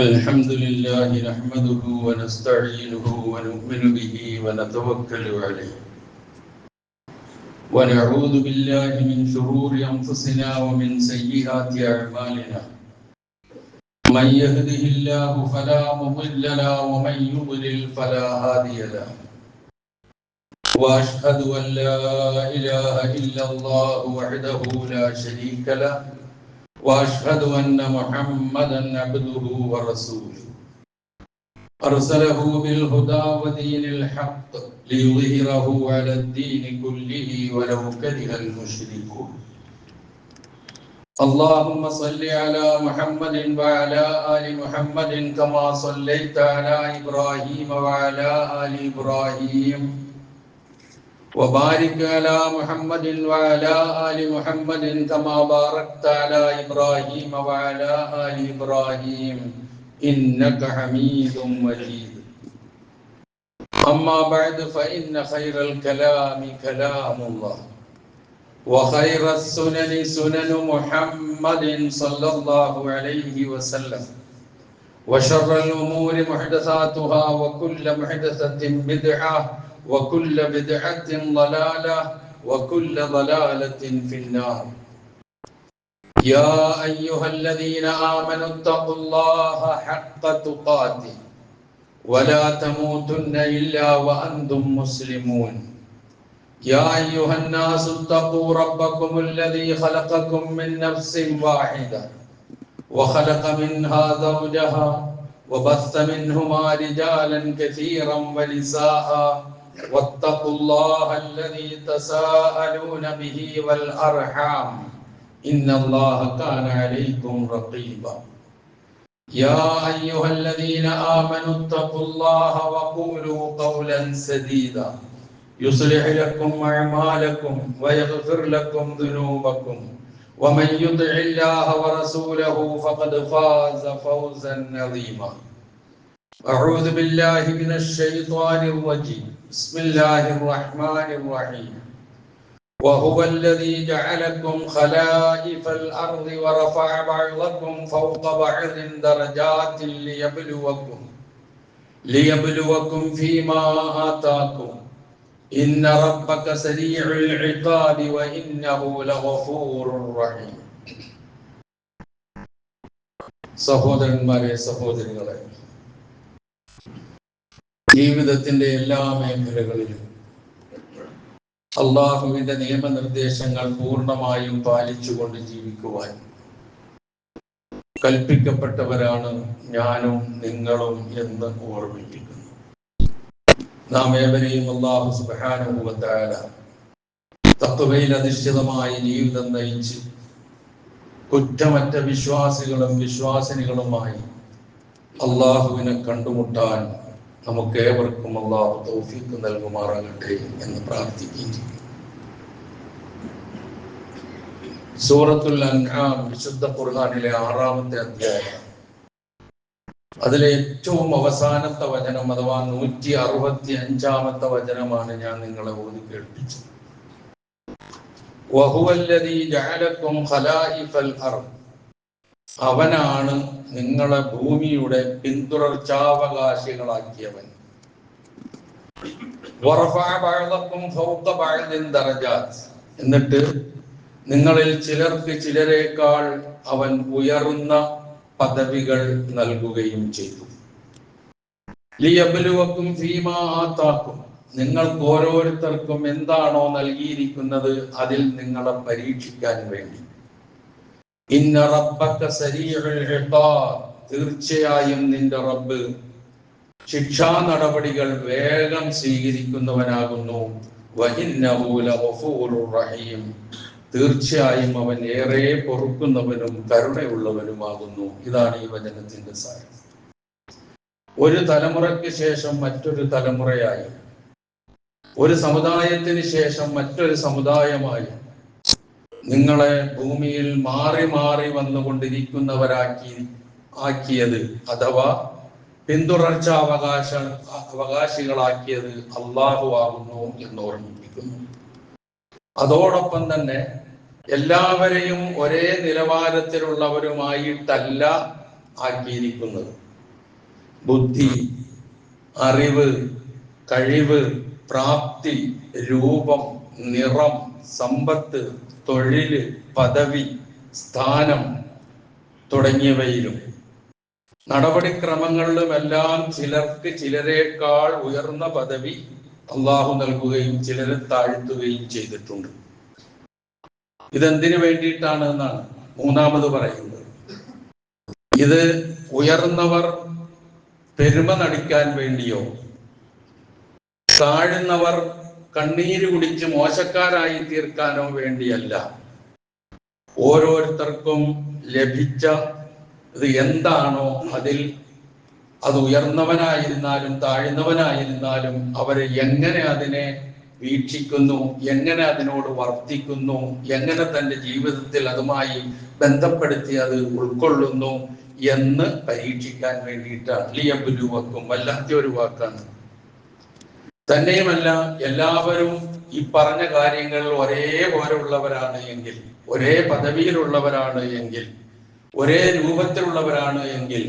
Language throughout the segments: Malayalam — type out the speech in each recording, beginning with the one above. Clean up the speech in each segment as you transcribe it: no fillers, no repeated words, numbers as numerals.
الحمد لله نحمده ونستعينه ونؤمن به ونتوكل عليه ونعوذ بالله من شرور أنفسنا ومن سيئات أعمالنا من يهده الله فلا مضل له ومن يضلل فلا هادي له وأشهد أن لا إله إلا الله وحده لا شريك له وأشهد أن محمدا عبده ورسوله أرسله بالهدى ودين الحق ليظهره على الدين كله ولو كره المشركون اللهم صل على محمد وعلى آل محمد كما صليت على إبراهيم وعلى آل إبراهيم وبارك على محمد وعلى آل محمد كما باركت على إبراهيم وعلى آل إبراهيم إنك حميد مجيد أما بعد فإن خير الكلام كلام الله وخير السنن سنن محمد صلى الله عليه وسلم وشر الأمور محدثاتها وكل محدثة بدعة وكل بدعة ضلالة وكل ضلالة في النار يا أيها الذين آمنوا اتقوا الله حق تقاته ولا تموتن إلا وأنتم مسلمون يا أيها الناس اتقوا ربكم الذي خلقكم من نفس واحدة وخلق منها زوجها وبث منهما رجالا كثيرا ونساء واتقوا الله الذي تساءلون به والأرحام إن الله كان عليكم رقيبا يا أيها الذين آمنوا اتقوا الله وقولوا قولا سديدا يصلح لكم أعمالكم ويغفر لكم ذنوبكم ومن يطع الله ورسوله فقد فاز فوزا عظيما أعوذ بالله من الشيطان الرجيم بسم الله الرحمن الرحيم وهو الذي جعلكم خلائف الأرض ورفع بعضكم فوق بعض درجات ليبلوكم فيما آتاكم إن ربك سريع العقاب وإنه لغفور رحيم സഹോദരന്മാരെ സഹോദരികളെ ജീവിതത്തിന്റെ എല്ലാ മേഖലകളിലും അള്ളാഹുവിന്റെ നിയമനിർദ്ദേശങ്ങൾ പൂർണ്ണമായും പാലിച്ചുകൊണ്ട് ജീവിക്കുവാൻ കൽപ്പിക്കപ്പെട്ടവരാണ് ഞാനും നിങ്ങളും എന്ന് ഓർമ്മിപ്പിക്കുന്നു. നാം ഏവരെയും അല്ലാഹു സുബ്ഹാനഹു വ തആല തഖ്വയിൽ അധിഷ്ഠിതമായ ജീവിതം നയിച്ച് കുറ്റമറ്റ വിശ്വാസികളും വിശ്വാസിനികളുമായി അള്ളാഹുവിനെ കണ്ടുമുട്ടാൻ നമുക്ക് ഏവർക്കും അല്ലാഹു തൗഫീഖ് നൽകുമാറാകട്ടെ എന്ന് പ്രാർത്ഥിക്കുന്നു. സൂറത്തുൽ അൻആം വിശുദ്ധ ഖുർആനിലെ 6-ാമത്തെ അധ്യായം, അതിലെ ഏറ്റവും അവസാനത്തെ വചനം അഥവാ 165-ാമത്തെ വചനമാണ് ഞാൻ നിങ്ങളെ ഓതി കേൾപ്പിച്ചത്. വഹുവല്ലദീ ജഅലക്കും ഖലായിഫൽ അർദ്, അവനാണ് നിങ്ങളെ ഭൂമിയുടെ പിന്തുടർച്ചാവകാശികളാക്കിയവൻ. വറഫഅ ബഅദക്കും ഫൗഖ ബഅദിൻ ദറജാത്ത്, എന്നിട്ട് നിങ്ങളിൽ ചിലർക്ക് ചിലരേക്കാൾ അവൻ ഉയർന്ന പദവികൾ നൽകുകയും ചെയ്തു. ലിയബ്ലുവക്കും ഫീമാ ആതാക്കും, നിങ്ങൾക്ക് ഓരോരുത്തർക്കും എന്താണോ നൽകിയിരിക്കുന്നത് അതിൽ നിങ്ങളെ പരീക്ഷിക്കാൻ വേണ്ടി. ഇന്ന റബ്ബക സരീഉൽ ഇഖാബ്, തീർച്ചയായും നിന്റെ റബ്ബ് ശിക്ഷാ നടപടികൾ വേഗം സ്വീകരിക്കുന്നവനാകുന്നു. വഇന്നഹു ലഗഫൂറുർ റഹീം, തീർച്ചയായും അവൻ ഏറെ പൊറുക്കുന്നവനും കരുണയുള്ളവനുമാകുന്നു. ഇതാണ് ഈ വചനത്തിന്റെ സാരം. ഒരു തലമുറയ്ക്ക് ശേഷം മറ്റൊരു തലമുറയായി, ഒരു സമുദായത്തിന് ശേഷം മറ്റൊരു സമുദായമായി നിങ്ങളെ ഭൂമിയിൽ മാറി മാറി വന്നുകൊണ്ടിരിക്കുന്നവരാക്കിയത്, അഥവാ പിന്തുടർച്ച അവകാശികളാക്കിയത് അള്ളാഹു ആകുന്നു എന്ന് ഓർമ്മിപ്പിക്കുന്നു. അതോടൊപ്പം തന്നെ എല്ലാവരെയും ഒരേ നിലവാരത്തിലുള്ളവരുമായിട്ടല്ല ആക്കിയിരിക്കുന്നത്. ബുദ്ധി, അറിവ്, കഴിവ്, പ്രാപ്തി, രൂപം, നിറം, സമ്പത്ത്, തൊഴില്, പദവി, സ്ഥാനം തുടങ്ങിയവയിലും നടപടിക്രമങ്ങളിലുമെല്ലാം ചിലർക്ക് ചിലരേക്കാൾ ഉയർന്ന പദവി അള്ളാഹു നൽകുകയും ചിലരെ താഴ്ത്തുകയും ചെയ്തിട്ടുണ്ട്. ഇതെന്തിനു വേണ്ടിയിട്ടാണ് എന്നാണ് മൂന്നാമത് പറയുന്നത്. ഇത് ഉയർന്നവർ പെരുമ നടിക്കാൻ വേണ്ടിയോ താഴുന്നവർ കണ്ണീര് കുടിച്ച് മോശക്കാരായി തീർക്കാനോ വേണ്ടിയല്ല. ഓരോരുത്തർക്കും ലഭിച്ച ഇത് എന്താണോ അതിൽ അത് ഉയർന്നവനായിരുന്നാലും താഴ്ന്നവനായിരുന്നാലും അവര് എങ്ങനെ അതിനെ വീക്ഷിക്കുന്നു, എങ്ങനെ അതിനോട് വർത്തിക്കുന്നു, എങ്ങനെ തൻ്റെ ജീവിതത്തിൽ അതുമായി ബന്ധപ്പെടുത്തി അത് ഉൾക്കൊള്ളുന്നു എന്ന് പരീക്ഷിക്കാൻ വേണ്ടിയിട്ടാണ്. ലിയബ്ലുവക്കും വല്ലാത്ത ഒരു വാക്കാണ്. തന്നെയുമല്ല, എല്ലാവരും ഈ പറഞ്ഞ കാര്യങ്ങൾ ഒരേപോലെ ഉള്ളവരാണ് എങ്കിൽ, ഒരേ പദവിയിലുള്ളവരാണ് എങ്കിൽ, ഒരേ രൂപത്തിലുള്ളവരാണ് എങ്കിൽ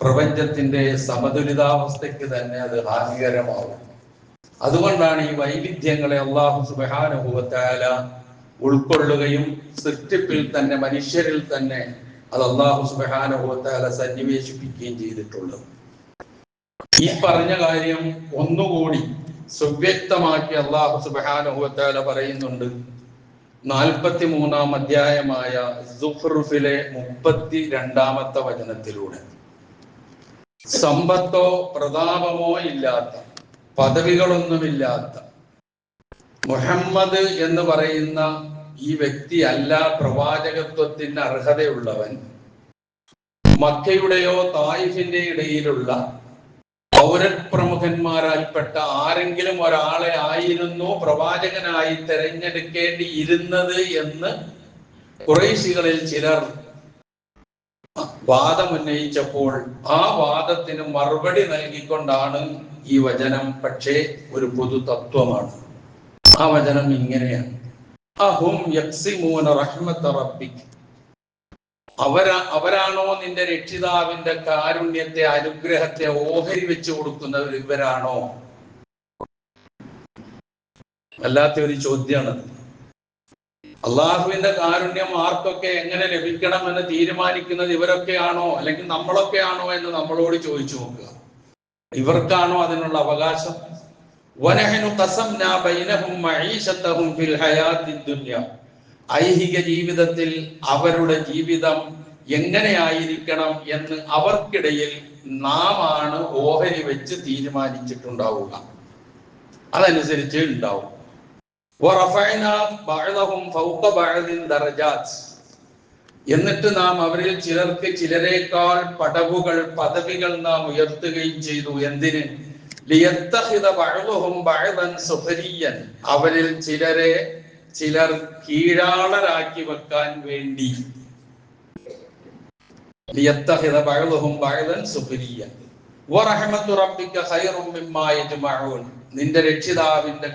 പ്രപഞ്ചത്തിന്റെ സമതുലിതാവസ്ഥയ്ക്ക് തന്നെ അത് ഹാനികരമാവും. അതുകൊണ്ടാണ് ഈ വൈവിധ്യങ്ങളെ അല്ലാഹു സുബ്ഹാനഹു വ തആല ഉൾക്കൊള്ളുകയും സൃഷ്ടിപ്പിൽ തന്നെ മനുഷ്യരിൽ തന്നെ അത് അല്ലാഹു സുബ്ഹാനഹു വ തആല സന്നിവേശിപ്പിക്കുകയും ചെയ്തിട്ടുള്ളത്. ഈ പറഞ്ഞ കാര്യം ഒന്നുകൂടി സുവ്യക്തമാക്കി അല്ലാഹു സുബ്ഹാനഹു വ തആല പറയുന്നുണ്ട് 43-ാം അധ്യായമായ സുഖ്റുഫിലെ 32-ാമത്തെ വചനത്തിലൂടെ. സമ്പത്തോ പ്രതാപമോ ഇല്ലാത്ത, പദവികളൊന്നുമില്ലാത്ത മുഹമ്മദ് എന്ന് പറയുന്ന ഈ വ്യക്തി അല്ല പ്രവാചകത്വത്തിന് അർഹതയുള്ളവൻ. മക്കയുടെയോ തായിഫിന്റെ ഇടയിലുള്ള പൗരപ്രമുഖന്മാരാൽപ്പെട്ട ആരെങ്കിലും ഒരാളെ ആയിരുന്നു പ്രവാചകനായി തെരഞ്ഞെടുക്കേണ്ടിയിരുന്നത് എന്ന് ഖുറൈശികളിൽ ചിലർ വാദമുന്നയിച്ചപ്പോൾ ആ വാദത്തിന് മറുപടി നൽകിക്കൊണ്ടാണ് ഈ വചനം. പക്ഷേ ഒരു പൊതു തത്വമാണ്. ആ വചനം ഇങ്ങനെയാണ്: അഹും യഖ്സിമൂന റഹ്മത റബ്ബിക്. അവരാണോ നിന്റെ രക്ഷിതാവിന്റെ കാരുണ്യത്തെ, അനുഗ്രഹത്തെ ഓഹരി വെച്ചു കൊടുക്കുന്നവർ? ഇവരാണോ? അല്ലാത്ത ഒരു ചോദ്യമാണ്. അള്ളാഹുവിന്റെ കാരുണ്യം ആർക്കൊക്കെ എങ്ങനെ ലഭിക്കണമെന്ന് തീരുമാനിക്കുന്നത് ഇവരൊക്കെയാണോ, അല്ലെങ്കിൽ നമ്മളൊക്കെയാണോ എന്ന് നമ്മളോട് ചോദിച്ചു നോക്കുക. ഇവർക്കാണോ അതിനുള്ള അവകാശം? വനഹ്നു ഖസംനാ ബൈനഹും മഈശതഹും ഫിൽ ഹയാത്തിദ് ദുനിയ. ഐഹിക ജീവിതത്തിൽ അവരുടെ ജീവിതം എങ്ങനെയായിരിക്കണം എന്ന് അവർക്കിടയിൽ നാം ആണ് ഓഹരി വെച്ച് തീരുമാനിച്ചിട്ടുണ്ടാവുക. അതനുസരിച്ച് ഉണ്ടാവും. എന്നിട്ട് നാം അവരിൽ ചിലർക്ക് ചിലരേക്കാൾ പടവുകൾ, പദവികൾ നാം ഉയർത്തുകയും ചെയ്തു. എന്തിന്? അവരിൽ ചിലർ കീഴാളരാക്കി വെക്കാൻ വേണ്ടി. നിന്റെ രക്ഷിതാവിന്റെ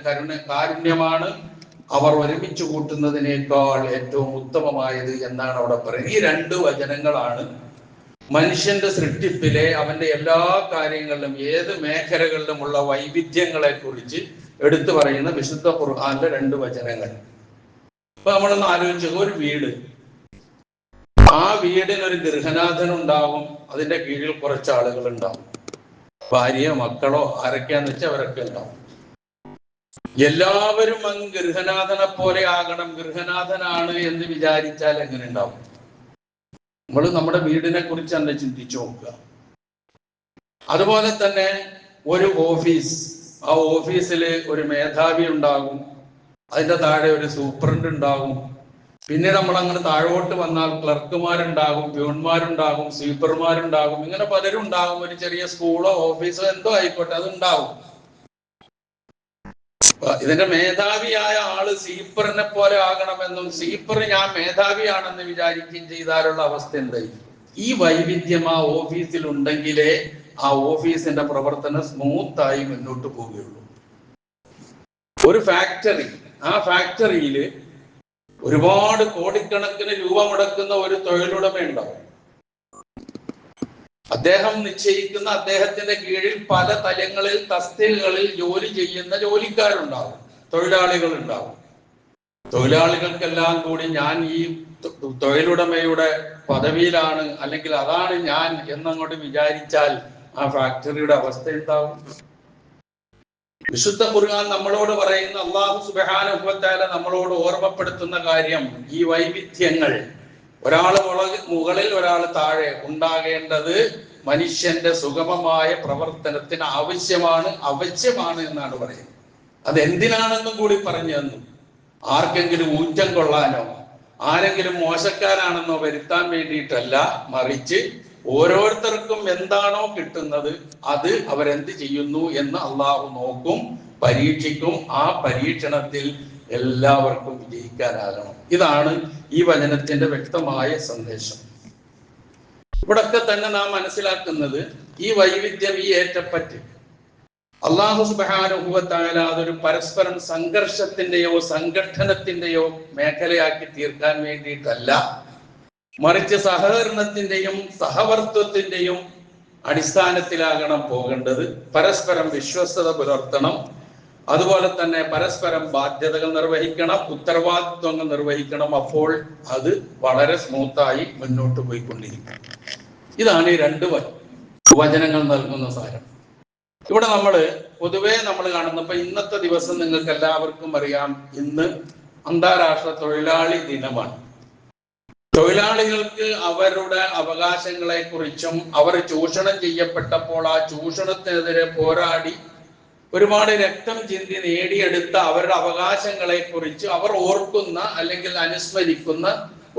കാരുണ്യമാണ് അവർ ഒരുമിച്ച് കൂട്ടുന്നതിനേക്കാൾ ഏറ്റവും ഉത്തമമായത് എന്നാണ് അവിടെ പറയുന്നത്. ഈ 2 വചനങ്ങളാണ് മനുഷ്യന്റെ സൃഷ്ടിപ്പിലെ അവന്റെ എല്ലാ കാര്യങ്ങളിലും, ഏത് മേഖലകളിലുമുള്ള വൈവിധ്യങ്ങളെ കുറിച്ച് എടുത്തു പറയുന്ന വിശുദ്ധ ഖുർആനിലെ 2 വചനങ്ങൾ. ഇപ്പൊ നമ്മളൊന്ന് ആലോചിച്ചു, ഒരു വീട്, ആ വീടിനൊരു ഗൃഹനാഥൻ ഉണ്ടാവും, അതിന്റെ കീഴിൽ കുറച്ച് ആളുകൾ ഉണ്ടാവും, ഭാര്യയോ മക്കളോ ആരൊക്കെയാന്ന് വെച്ചാൽ അവരൊക്കെ ഉണ്ടാവും. എല്ലാവരും അങ്ങ് ഗൃഹനാഥനെ പോലെ ആകണം, ഗൃഹനാഥനാണ് എന്ന് വിചാരിച്ചാൽ എങ്ങനെ ഉണ്ടാവും? നമ്മൾ നമ്മുടെ വീടിനെ കുറിച്ച് തന്നെ ചിന്തിച്ചു നോക്കുക. അതുപോലെ തന്നെ ഒരു ഓഫീസ്, ആ ഓഫീസിൽ ഒരു മേധാവി ഉണ്ടാകും, അതിന്റെ താഴെ ഒരു സൂപ്രണ്ട് ഉണ്ടാകും, പിന്നെ നമ്മൾ അങ്ങനെ താഴോട്ട് വന്നാൽ ക്ലർക്കുമാരുണ്ടാകും, പ്യൂൺമാരുണ്ടാകും, സ്വീപ്പർമാരുണ്ടാകും, ഇങ്ങനെ പലരും ഉണ്ടാകും. ഒരു ചെറിയ സ്കൂളോ ഓഫീസോ എന്തോ ആയിക്കോട്ടെ, അതുണ്ടാവും. ഇതിന്റെ മേധാവിയായ ആള് സ്വീപ്പറിനെ പോലെ ആകണമെന്നും സ്വീപ്പർ ഞാൻ മേധാവിയാണെന്ന് വിചാരിക്കുകയും ചെയ്താലുള്ള അവസ്ഥ എന്തായി? ഈ വൈവിധ്യം ആ ഓഫീസിൽ ഉണ്ടെങ്കിലേ ആ ഓഫീസിന്റെ പ്രവർത്തനം സ്മൂത്തായി മുന്നോട്ട് പോവുകയുള്ളൂ. ഒരു ഫാക്ടറി, ആ ഫാക്ടറിയിൽ ഒരുപാട് കോടിക്കണക്കിന് രൂപ മുടക്കുന്ന ഒരു തൊഴിലുടമ ഉണ്ടാവും. അദ്ദേഹം നിശ്ചയിക്കുന്ന അദ്ദേഹത്തിന്റെ കീഴിൽ പല തലങ്ങളിൽ തസ്തികകളിൽ ജോലി ചെയ്യുന്ന ജോലിക്കാരുണ്ടാവും, തൊഴിലാളികൾ ഉണ്ടാവും. തൊഴിലാളികൾക്കെല്ലാം കൂടി ഞാൻ ഈ തൊഴിലുടമയുടെ പദവിയിലാണ്, അല്ലെങ്കിൽ അതാണ് ഞാൻ എന്നങ്ങോട്ട് വിചാരിച്ചാൽ ആ ഫാക്ടറിയുടെ അവസ്ഥ ഉണ്ടാവും. വിശുദ്ധ ഖുർആൻ നമ്മളോട് പറയുന്ന, അല്ലാഹു സുബ്ഹാനഹു വ തആല നമ്മളോട് ഓർമ്മപ്പെടുത്തുന്ന കാര്യം, ഈ വൈവിധ്യങ്ങൾ, ഒരാൾ മുകളിൽ ഒരാൾ താഴെ ഉണ്ടാകേണ്ടത് മനുഷ്യന്റെ സുഗമമായ പ്രവർത്തനത്തിന് ആവശ്യമാണ് എന്നാണ് പറയുന്നത്. അതെന്തിനാണെന്നും കൂടി പറഞ്ഞു തന്നു. ആർക്കെങ്കിലും ഊറ്റം കൊള്ളാനോ ആരെങ്കിലും മോശക്കാരാണെന്നോ വരുത്താൻ വേണ്ടിയിട്ടല്ല, മറിച്ച് ഓരോരുത്തർക്കും എന്താണോ കിട്ടുന്നത് അത് അവരെന്ത് ചെയ്യുന്നു എന്ന് അള്ളാഹു നോക്കും, പരീക്ഷിക്കും. ആ പരീക്ഷണത്തിൽ എല്ലാവർക്കും വിജയിക്കാനാകണം. ഇതാണ് ഈ വചനത്തിന്റെ വ്യക്തമായ സന്ദേശം. ഇവിടൊക്കെ തന്നെ നാം മനസ്സിലാക്കുന്നത് ഈ വൈവിധ്യം, ഈ ഏറ്റപ്പറ്റ് അല്ലാഹു സുബ്ഹാനഹു വ തആല അതൊരു പരസ്പരം സംഘർഷത്തിന്റെയോ സംഘട്ടനത്തിന്റെയോ മേഖലയാക്കി തീർക്കാൻ വേണ്ടിയിട്ടല്ല, മറിച്ച് സഹകരണത്തിന്റെയും സഹവർത്തിത്വത്തിന്റെയും അടിസ്ഥാനത്തിലാകണം പോകേണ്ടത്. പരസ്പരം വിശ്വസ്തത പുലർത്തണം, അതുപോലെ തന്നെ പരസ്പരം ബാധ്യതകൾ നിർവഹിക്കണം, ഉത്തരവാദിത്വങ്ങൾ നിർവഹിക്കണം. അപ്പോൾ അത് വളരെ സ്മൂത്തായി മുന്നോട്ട് പോയിക്കൊണ്ടിരിക്കും. ഇതാണ് ഈ രണ്ട് വചനങ്ങൾ നൽകുന്ന സാരം. ഇവിടെ പൊതുവെ നമ്മൾ കാണുന്നപ്പോ ഇന്നത്തെ ദിവസം നിങ്ങൾക്ക് എല്ലാവർക്കും അറിയാം, ഇന്ന് അന്താരാഷ്ട്ര തൊഴിലാളി ദിനമാണ്. തൊഴിലാളികൾക്ക് അവരുടെ അവകാശങ്ങളെ കുറിച്ചും അവർ ചൂഷണം ചെയ്യപ്പെട്ടപ്പോൾ ആ ചൂഷണത്തിനെതിരെ പോരാടി ഒരുപാട് രക്തം ചിന്തി നേടിയെടുത്ത അവരുടെ അവകാശങ്ങളെ കുറിച്ച് അവർ ഓർക്കുന്ന അല്ലെങ്കിൽ അനുസ്മരിക്കുന്ന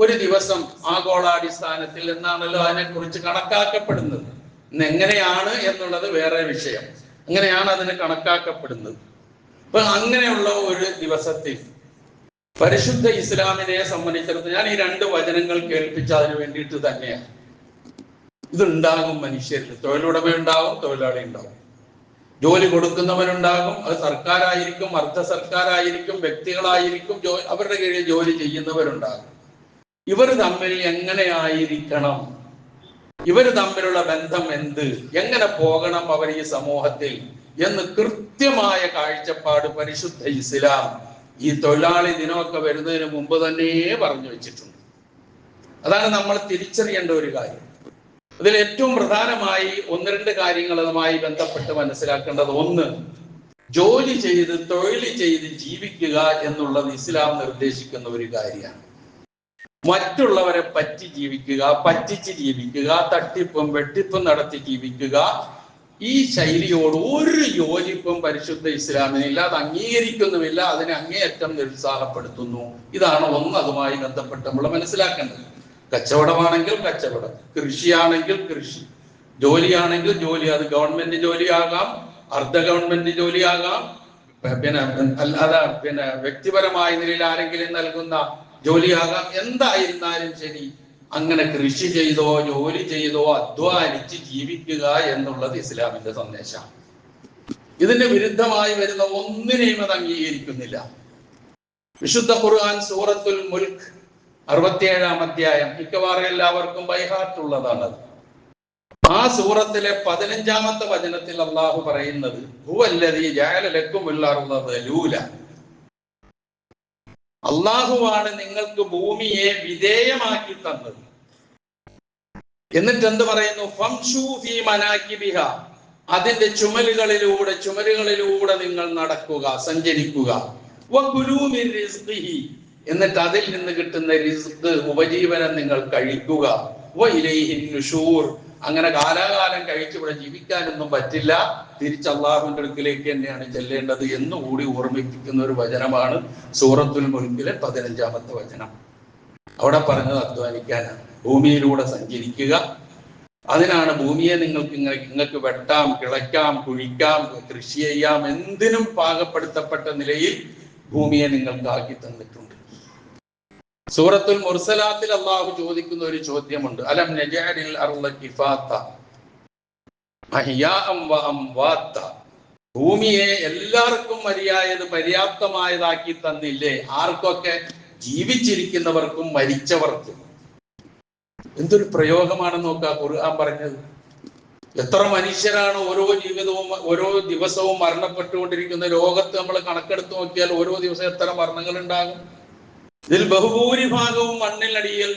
ഒരു ദിവസം ആഗോളാടിസ്ഥാനത്തിൽ എന്നാണല്ലോ അതിനെക്കുറിച്ച് കണക്കാക്കപ്പെടുന്നത്. ഇന്ന് എങ്ങനെയാണ് എന്നുള്ളത് വേറെ വിഷയം. അങ്ങനെയാണ് അതിന് കണക്കാക്കപ്പെടുന്നത്. അപ്പൊ അങ്ങനെയുള്ള ഒരു ദിവസത്തിൽ പരിശുദ്ധ ഇസ്ലാമിനെ സംബന്ധിച്ചിടത്തോളം ഞാൻ ഈ രണ്ട് വചനങ്ങൾ കേൾപ്പിച്ച അതിന് വേണ്ടിയിട്ട് തന്നെയാണ്. ഇതുണ്ടാകും മനുഷ്യരിൽ. തൊഴിലുടമ ഉണ്ടാകും, തൊഴിലാളി ഉണ്ടാകും, ജോലി കൊടുക്കുന്നവനുണ്ടാകും. അത് സർക്കാരായിരിക്കും, അർദ്ധ സർക്കാരായിരിക്കും, വ്യക്തികളായിരിക്കും, അവരുടെ കീഴിൽ ജോലി ചെയ്യുന്നവരുണ്ടാകും. ഇവർ തമ്മിൽ എങ്ങനെയായിരിക്കണം, ഇവർ തമ്മിലുള്ള ബന്ധം എന്ത്, എങ്ങനെ പോകണം അവർ ഈ സമൂഹത്തിൽ എന്ന് കൃത്യമായ കാഴ്ചപ്പാട് പരിശുദ്ധ ഇസ്ലാം ഈ തൊഴിലാളി ദിനമൊക്കെ വരുന്നതിന് മുമ്പ് തന്നെ പറഞ്ഞു വെച്ചിട്ടുണ്ട്. അതാണ് നമ്മൾ തിരിച്ചറിയേണ്ട ഒരു കാര്യം. ഇതിൽ ഏറ്റവും പ്രധാനമായി ഒന്ന് രണ്ട് കാര്യങ്ങൾ അതുമായി ബന്ധപ്പെട്ട് മനസ്സിലാക്കേണ്ടത്. ഒന്ന്, ജോലി ചെയ്ത് തൊഴിൽ ചെയ്ത് ജീവിക്കുക എന്നുള്ളത് ഇസ്ലാം നിർദ്ദേശിക്കുന്ന ഒരു കാര്യമാണ്. മറ്റുള്ളവരെ പറ്റിച്ച് ജീവിക്കുക, തട്ടിപ്പും വെട്ടിപ്പും നടത്തി ജീവിക്കുക, ഈ ശൈലിയോട് ഒരു യോജിപ്പും പരിശുദ്ധ ഇസ്ലാമിനില്ല. അത് അംഗീകരിക്കുന്നുമില്ല, അതിനെ അങ്ങേയറ്റം നിരുത്സാഹപ്പെടുത്തുന്നു. ഇതാണ് ഒന്ന് അതുമായി ബന്ധപ്പെട്ട് നമ്മൾ മനസ്സിലാക്കേണ്ടത്. കച്ചവടമാണെങ്കിൽ കച്ചവടം, കൃഷിയാണെങ്കിൽ കൃഷി, ജോലിയാണെങ്കിൽ ജോലി. അത് ഗവൺമെന്റ് ജോലിയാകാം, അർദ്ധ ഗവൺമെന്റ് ജോലിയാകാം, പിന്നെ വ്യക്തിപരമായ നിലയിൽ ആരെങ്കിലും നൽകുന്ന ജോലിയാകാം. എന്തായിരുന്നാലും ശരി, അങ്ങനെ കൃഷി ചെയ്തോ ജോലി ചെയ്തോ അധ്വാനിച്ച് ജീവിക്കുക എന്നുള്ളത് ഇസ്ലാമിന്റെ സന്ദേശമാണ്. ഇതിന് വിരുദ്ധമായി വരുന്ന ഒന്നിനെയും അത് അംഗീകരിക്കുന്നില്ല. വിശുദ്ധ ഖുർആൻ സൂറത്തുൽ മുൽക്ക് 67-ാം അധ്യായം മിക്കവാറും എല്ലാവർക്കും ബൈഹാർട്ടുള്ളതാണ്. ആ സൂറത്തിലെ 15-ാമത്തെ വചനത്തിൽ അള്ളാഹു പറയുന്നത്, ഹുവല്ലദീ ജഅല ലക്കുമുൽ അർള ദലൂല, അള്ളാഹുവാണ് നിങ്ങൾക്ക് ഭൂമിയെ വിധേയമാക്കി തന്നത്. എന്നിട്ട് എന്ത് പറയുന്നു? ഫംശൂ ഫീ മനാകിബിഹ, അതിന്റെ ചുമലുകളിലൂടെ നിങ്ങൾ നടക്കുക, സഞ്ചരിക്കുക. വകുലൂ മിൻ റിസ്ഖിഹി, എന്നിട്ട് അതിൽ നിന്ന് കിട്ടുന്ന റിസ്ക്, ഉപജീവനം നിങ്ങൾ കഴിക്കുക. വഇലൈഹിൻ നുശൂർ, അങ്ങനെ കാലാകാലം കഴിച്ചിവിടെ ജീവിക്കാനൊന്നും പറ്റില്ല, തിരിച്ച് അള്ളാഹുവിന്റെ അടുക്കിലേക്ക് തന്നെയാണ് ചെല്ലേണ്ടത് എന്നുകൂടി ഓർമ്മിപ്പിക്കുന്ന ഒരു വചനമാണ് സൂറത്തുൽ മുൽക്കിലെ 15-ാമത്തെ വചനം. അവിടെ പറഞ്ഞത് അധ്വാനിക്കാനാണ്, ഭൂമിയിലൂടെ സഞ്ചരിക്കുക. അതിനാണ് ഭൂമിയെ നിങ്ങൾക്ക് വെട്ടാം, കിളയ്ക്കാം, കുഴിക്കാം, കൃഷി ചെയ്യാം, എന്തിനും പാകപ്പെടുത്തപ്പെട്ട നിലയിൽ ഭൂമിയെ നിങ്ങൾക്ക് ആക്കി തന്നിട്ടുണ്ട്. സൂറത്തുൽ മുർസലാത്തിൽ അള്ളാഹു ചോദിക്കുന്ന ഒരു ചോദ്യമുണ്ട്, അലം നജഅലിൽ അർള കിഫാത്ത, ഭൂമിയെ എല്ലാവർക്കും പര്യാപ്തമായതാക്കി തന്നില്ലേ? ആർക്കൊക്കെ? ജീവിച്ചിരിക്കുന്നവർക്കും മരിച്ചവർക്കും. എന്തൊരു പ്രയോഗമാണെന്ന് നോക്കുക ഖുർആൻ പറഞ്ഞത്. എത്ര മനുഷ്യരാണ് ഓരോ ദിവസവും മരണപ്പെട്ടുകൊണ്ടിരിക്കുന്ന ലോകത്ത്. നമ്മൾ കണക്കെടുത്ത് നോക്കിയാൽ ഓരോ ദിവസം എത്ര മരണങ്ങൾ ഉണ്ടാകും. ഇതിൽ ബഹുഭൂരിഭാഗവും മണ്ണിനടിയിൽ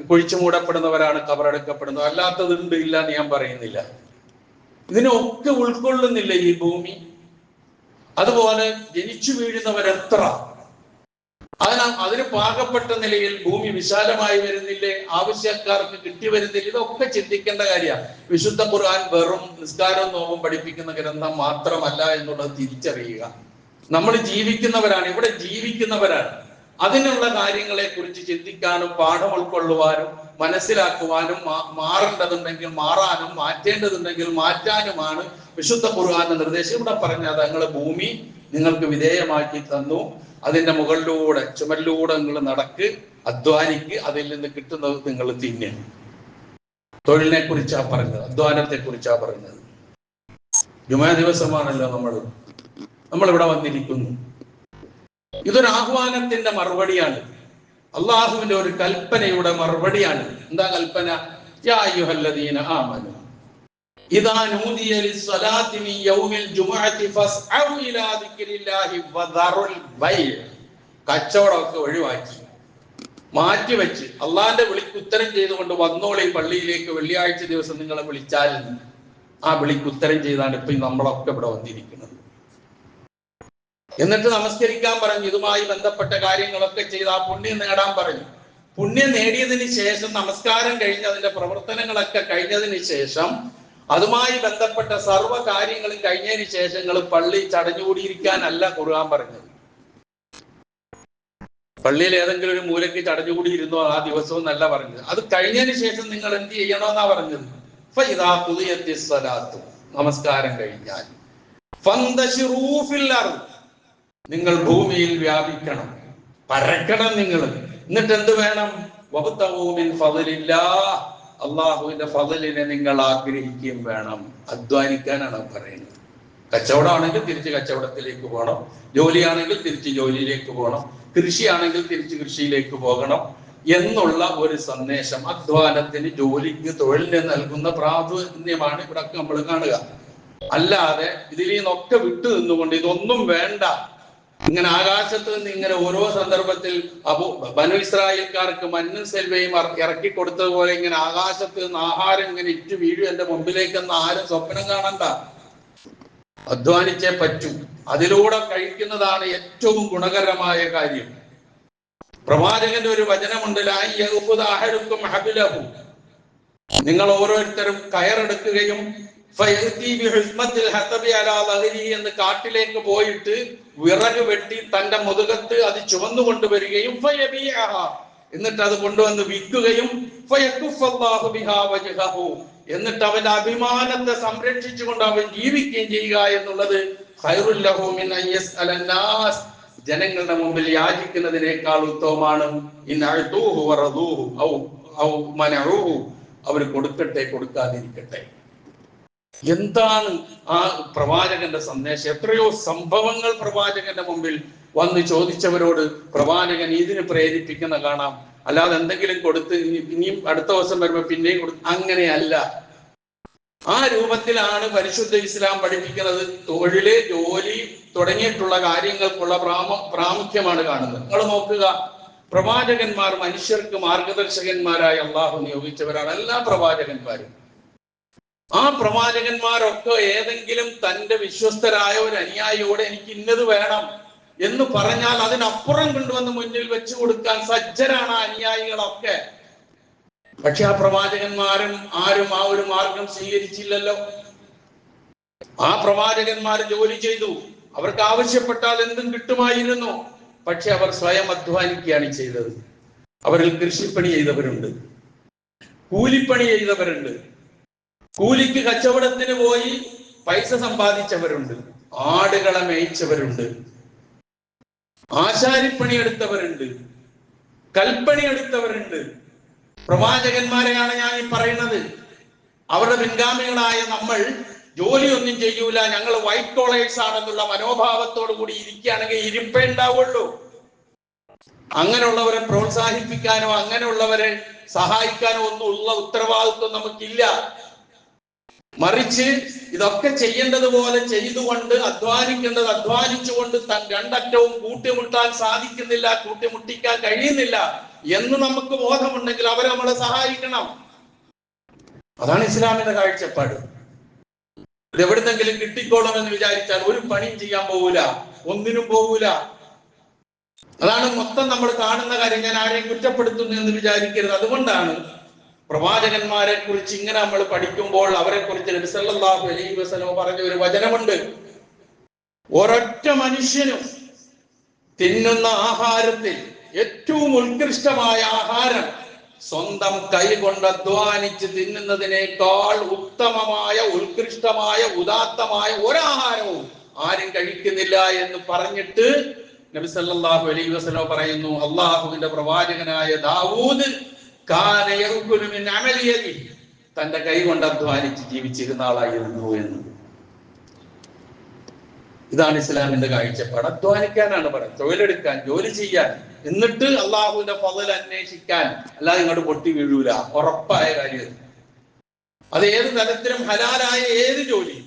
കുഴിച്ചു മൂടപ്പെടുന്നവരാണ്, കബറടക്കപ്പെടുന്നത്. അല്ലാത്തതുണ്ട്, ഇല്ല എന്ന് ഞാൻ പറയുന്നില്ല. ഇതിനൊക്കെ ഉൾക്കൊള്ളുന്നില്ല ഈ ഭൂമി. അതുപോലെ ജനിച്ചു വീഴുന്നവരെത്ര, അതിന് പാകപ്പെട്ട നിലയിൽ ഭൂമി വിശാലമായി വരുന്നില്ലേ? ആവശ്യക്കാർക്ക് കിട്ടി വരുന്നില്ല? ഇതൊക്കെ ചിന്തിക്കേണ്ട കാര്യമാണ്. വിശുദ്ധ ഖുർആൻ വെറും നിസ്കാരവും നോമ്പും പഠിപ്പിക്കുന്ന ഗ്രന്ഥം മാത്രമല്ല എന്നുള്ളത് തിരിച്ചറിയുക. നമ്മൾ ജീവിക്കുന്നവരാണ്, ഇവിടെ ജീവിക്കുന്നവരാണ്. അതിനുള്ള കാര്യങ്ങളെ കുറിച്ച് ചിന്തിക്കാനും പാഠം ഉൾക്കൊള്ളുവാനും മനസ്സിലാക്കുവാനും മാറേണ്ടതുണ്ടെങ്കിൽ മാറാനും മാറ്റേണ്ടതുണ്ടെങ്കിൽ മാറ്റാനുമാണ് വിശുദ്ധ ഖുർആന്റെ നിർദ്ദേശം. ഇവിടെ പറഞ്ഞത് ഞങ്ങൾ ഭൂമി നിങ്ങൾക്ക് വിധേയമാക്കി തന്നു, അതിന്റെ മുകളിലൂടെ ചുമലിലൂടെ നിങ്ങൾ നടക്ക്, അധ്വാനിക്ക്, അതിൽ നിന്ന് കിട്ടുന്നത് നിങ്ങൾ തിന്നു. തൊഴിലിനെ കുറിച്ചാ പറഞ്ഞത്, അധ്വാനത്തെ കുറിച്ചാ പറഞ്ഞത്. ജുമാ ദിവസമാണല്ലോ നമ്മളിവിടെ വന്നിരിക്കുന്നു. ഇതൊരു ആഹ്വാനത്തിന്റെ മറുപടിയാണ്, അള്ളാഹുവിന്റെ ഒരു കൽപ്പനയുടെ മറുപടിയാണ്. എന്താ കൽപ്പന? യാ അയ്യുഹല്ലദീന ആമനൂ ഇദാ നൂദിയ ലിസ്സലാത്തി മിൻ യൗമിൽ ജുമുഅത്തി ഫസ്അഉ ഇലാ ദിക്രില്ലാഹി വദറുൽ ബൈഅ. കച്ചവടമൊക്കെ ഒഴിവാക്കി മാറ്റിവെച്ച് അള്ളാന്റെ വിളിക്ക് ഉത്തരം ചെയ്തുകൊണ്ട് വന്നോളി പള്ളിയിലേക്ക്. വെള്ളിയാഴ്ച ദിവസം നിങ്ങളെ വിളിച്ചാൽ ആ വിളിക്ക് ഉത്തരം ചെയ്താണ് ഇപ്പൊ നമ്മളൊക്കെ ഇവിടെ വന്നിരിക്കുന്നത്. എന്നിട്ട് നമസ്കരിക്കാൻ പറഞ്ഞു. ഇതുമായി ബന്ധപ്പെട്ട കാര്യങ്ങളൊക്കെ ചെയ്ത് ആ പുണ്യം നേടാൻ പറഞ്ഞു. പുണ്യം നേടിയതിന് ശേഷം, നമസ്കാരം കഴിഞ്ഞ് അതിന്റെ പ്രവർത്തനങ്ങളൊക്കെ കഴിഞ്ഞതിന് ശേഷം, അതുമായി ബന്ധപ്പെട്ട സർവ്വ കാര്യങ്ങളും കഴിഞ്ഞതിന് ശേഷം നിങ്ങൾ പള്ളി ചടഞ്ഞുകൂടിയിരിക്കാനല്ല ഖുർആൻ പറഞ്ഞത്. പള്ളിയിൽ ഏതെങ്കിലും ഒരു മൂലയ്ക്ക് ചടഞ്ഞുകൂടിയിരുന്നോ ആ ദിവസവും എന്നല്ല പറഞ്ഞത്. അത് കഴിഞ്ഞതിന് ശേഷം നിങ്ങൾ എന്ത് ചെയ്യണമെന്നാ പറഞ്ഞത്? ഫഇദാ ഖുദിയത്തിസ് സ്വലാത്തു, നമസ്കാരം കഴിഞ്ഞാൽ ഫന്തശിറൂ ഫിൽ അർദ്, നിങ്ങൾ ഭൂമിയിൽ വ്യാപിക്കണം, പരക്കണം നിങ്ങൾ. എന്നിട്ട് എന്ത് വേണം? വബ്തഗൂ മിൻ ഫളില്ലാഹ്, അള്ളാഹുവിന്റെ ഫളിനെ നിങ്ങൾ ആഗ്രഹിക്കുകയും വേണം. അധ്വാനിക്കാനാണ് പറയുന്നത്. കച്ചവടമാണെങ്കിൽ തിരിച്ച് കച്ചവടത്തിലേക്ക് പോകണം, ജോലിയാണെങ്കിൽ തിരിച്ച് ജോലിയിലേക്ക് പോകണം, കൃഷിയാണെങ്കിൽ തിരിച്ച് കൃഷിയിലേക്ക് പോകണം എന്നുള്ള ഒരു സന്ദേശം. അധ്വാനത്തിന്, ജോലിക്ക്, തൊഴിലിന് നൽകുന്ന പ്രാധാന്യമാണ് ഇവിടെ നമ്മൾ കാണുക. അല്ലാതെ ഇതിൽ നിന്നൊക്കെ വിട്ടു നിന്നുകൊണ്ട് ഇതൊന്നും വേണ്ട, ഇങ്ങനെ ആകാശത്ത് നിന്ന് ഇങ്ങനെ ഓരോ സന്ദർഭത്തിൽ ബനു ഇസ്രായേൽക്കാർക്ക് മഞ്ഞും സെൽവയും ഇറക്കി കൊടുത്തതുപോലെ ഇങ്ങനെ ആകാശത്ത് നിന്ന് ആഹാരം ഇങ്ങനെ ഇറ്റു വീഴും എന്റെ മുമ്പിലേക്കെന്ന് ആരും സ്വപ്നം കാണണ്ട. അധ്വാനിച്ചേ പറ്റൂ. അതിലൂടെ കഴിക്കുന്നതാണ് ഏറ്റവും ഗുണകരമായ കാര്യം. പ്രവാചകന്റെ ഒരു വചനമുണ്ട്, നിങ്ങൾ ഓരോരുത്തരും കയറെടുക്കുകയും എന്ന് കാട്ടിലേക്ക് പോയിട്ട് വിറക് വെട്ടി തന്റെ മുതുകത്ത് അത് ചുവന്നു കൊണ്ടുവരികയും എന്നിട്ട് അത് കൊണ്ടുവന്ന് വിൽക്കുകയും എന്നിട്ട് അവന്റെ അഭിമാനത്തെ സംരക്ഷിച്ചുകൊണ്ട് അവൻ ജീവിക്കുകയും ചെയ്യുക എന്നുള്ളത് ഖൈറുൽ ലഹു മിൻ അയ്യസ്അലന്നാസ്, ജനങ്ങളുടെ മുമ്പിൽ യാചിക്കുന്നതിനേക്കാൾ ഉത്തമമാണ്. ഇൻഅഅതൂഹു വറദൂഹു ഔ മനഊഹു, അവർ കൊടുക്കട്ടെ കൊടുക്കാതിരിക്കട്ടെ. എന്താണ് ആ പ്രവാചകന്റെ സന്ദേശം? എത്രയോ സംഭവങ്ങൾ പ്രവാചകന്റെ മുമ്പിൽ വന്ന് ചോദിച്ചവരോട് പ്രവാചകൻ ഇതിന് പ്രേരിപ്പിക്കുന്ന കാണാം. അല്ലാതെ എന്തെങ്കിലും കൊടുത്ത് ഇനിയും അടുത്ത ദിവസം വരുമ്പോ പിന്നെയും കൊടുത്ത്, അങ്ങനെയല്ല. ആ രൂപത്തിലാണ് പരിശുദ്ധ ഇസ്ലാം പഠിപ്പിക്കുന്നത്. തൊഴില്, ജോലി തുടങ്ങിയിട്ടുള്ള കാര്യങ്ങൾക്കുള്ള പ്രാമുഖ്യമാണ് കാണുന്നത്. നിങ്ങൾ നോക്കുക, പ്രവാചകന്മാർ മനുഷ്യർക്ക് മാർഗദർശകന്മാരായി അള്ളാഹു നിയോഗിച്ചവരാണ് എല്ലാ പ്രവാചകന്മാരും. ആ പ്രവാചകന്മാരൊക്കെ ഏതെങ്കിലും തന്റെ വിശ്വസ്തരായ ഒരു അനുയായിയോട് എനിക്ക് ഇന്നത് വേണം എന്ന് പറഞ്ഞാൽ അതിനപ്പുറം കൊണ്ടുവന്ന് മുന്നിൽ വെച്ചു കൊടുക്കാൻ സജ്ജരാണ് ആ അനുയായികളൊക്കെ. പക്ഷെ ആ പ്രവാചകന്മാരും ആരും ആ ഒരു മാർഗം സ്വീകരിച്ചില്ലല്ലോ. ആ പ്രവാചകന്മാർ ജോലി ചെയ്തു, അവർക്ക് ആവശ്യപ്പെട്ടാൽ എന്തും കിട്ടുമായിരുന്നു. പക്ഷെ അവർ സ്വയം അധ്വാനിക്കുകയാണ് ചെയ്തത്. അവരിൽ കൃഷിപ്പണി ചെയ്തവരുണ്ട്, കൂലിപ്പണി ചെയ്തവരുണ്ട്, കൂലിക്ക് കച്ചവടത്തിന് പോയി പൈസ സമ്പാദിച്ചവരുണ്ട്, ആടുകളെ മേയിച്ചവരുണ്ട്, ആശാരിപ്പണി എടുത്തവരുണ്ട്, കൽപ്പണി എടുത്തവരുണ്ട്. പ്രവാചകന്മാരെയാണ് ഞാൻ ഈ പറയുന്നത്. അവരുടെ പിൻഗാമികളായ നമ്മൾ ജോലിയൊന്നും ചെയ്യൂല, ഞങ്ങൾ വൈറ്റ് കോളേഴ്സ് ആണെന്നുള്ള മനോഭാവത്തോടു കൂടി ഇരിക്കുകയാണെങ്കിൽ ഇരിപ്പേ ഉണ്ടാവുള്ളൂ. അങ്ങനെയുള്ളവരെ പ്രോത്സാഹിപ്പിക്കാനോ അങ്ങനെയുള്ളവരെ സഹായിക്കാനോ ഒന്നും ഉള്ള ഉത്തരവാദിത്വം നമുക്കില്ല. മറിച്ച് ഇതൊക്കെ ചെയ്യേണ്ടതുപോലെ ചെയ്തുകൊണ്ട്, അധ്വാനിക്കേണ്ടത് അധ്വാനിച്ചുകൊണ്ട് രണ്ടറ്റവും കൂട്ടിമുട്ടാൻ സാധിക്കുന്നില്ല, കൂട്ടിമുട്ടിക്കാൻ കഴിയുന്നില്ല എന്ന് നമുക്ക് ബോധമുണ്ടെങ്കിൽ അവരെ നമ്മളെ സഹായിക്കണം. അതാണ് ഇസ്ലാമിന്റെ കാഴ്ചപ്പാട്. ഇത് എവിടുന്നെങ്കിലും കിട്ടിക്കോളുമെന്ന് വിചാരിച്ചാൽ ഒരു പണിയും ചെയ്യാൻ പോകൂല, ഒന്നിനും പോകൂല. അതാണ് മൊത്തം നമ്മൾ കാണുന്ന കാര്യം. ഞാൻ ആരെയും കുറ്റപ്പെടുത്തുന്നു എന്ന് വിചാരിക്കരുത്. അതുകൊണ്ടാണ് പ്രവാചകന്മാരെ കുറിച്ച് ഇങ്ങനെ നമ്മൾ പഠിക്കുമ്പോൾ അവരെ കുറിച്ച് നബി സല്ലല്ലാഹു അലൈഹി വസല്ലം പറഞ്ഞ ഒരു വചനമുണ്ട്. ഒരൊറ്റ മനുഷ്യനും തിന്നുന്ന ആഹാരത്തിൽ ഏറ്റവും ഉത്കൃഷ്ടമായ ആഹാരം സ്വന്തം കൈ കൊണ്ട് അധ്വാനിച്ച് തിന്നുന്നതിനേക്കാൾ ഉത്തമമായ, ഉത്കൃഷ്ടമായ, ഉദാത്തമായ ഒരാഹാരവും ആരും കഴിക്കുന്നില്ല എന്ന് പറഞ്ഞിട്ട് നബി സല്ലല്ലാഹു അലൈഹി വസല്ലം പറയുന്നു, അള്ളാഹുവിന്റെ പ്രവാചകനായ ദാവൂദ് തന്റെ കൈ കൊണ്ട് അധ്വാനിച്ച് ജീവിച്ചിരുന്ന ആളായിരുന്നു എന്ന്. ഇതാണ് ഇസ്ലാമിന്റെ കാഴ്ചപ്പാട്. അധ്വാനിക്കാനാണ് പറയുന്നത്, തൊഴിലെടുക്കാൻ, ജോലി ചെയ്യാൻ, എന്നിട്ട് അള്ളാഹുവിന്റെ ഫളൽ അന്വേഷിക്കാൻ. അല്ലാതെ ഇങ്ങോട്ട് പൊട്ടി വീഴൂല, ഉറപ്പായ കാര്യം. അത് ഏത് തരത്തിലും ഹലാലായ ഏത് ജോലി,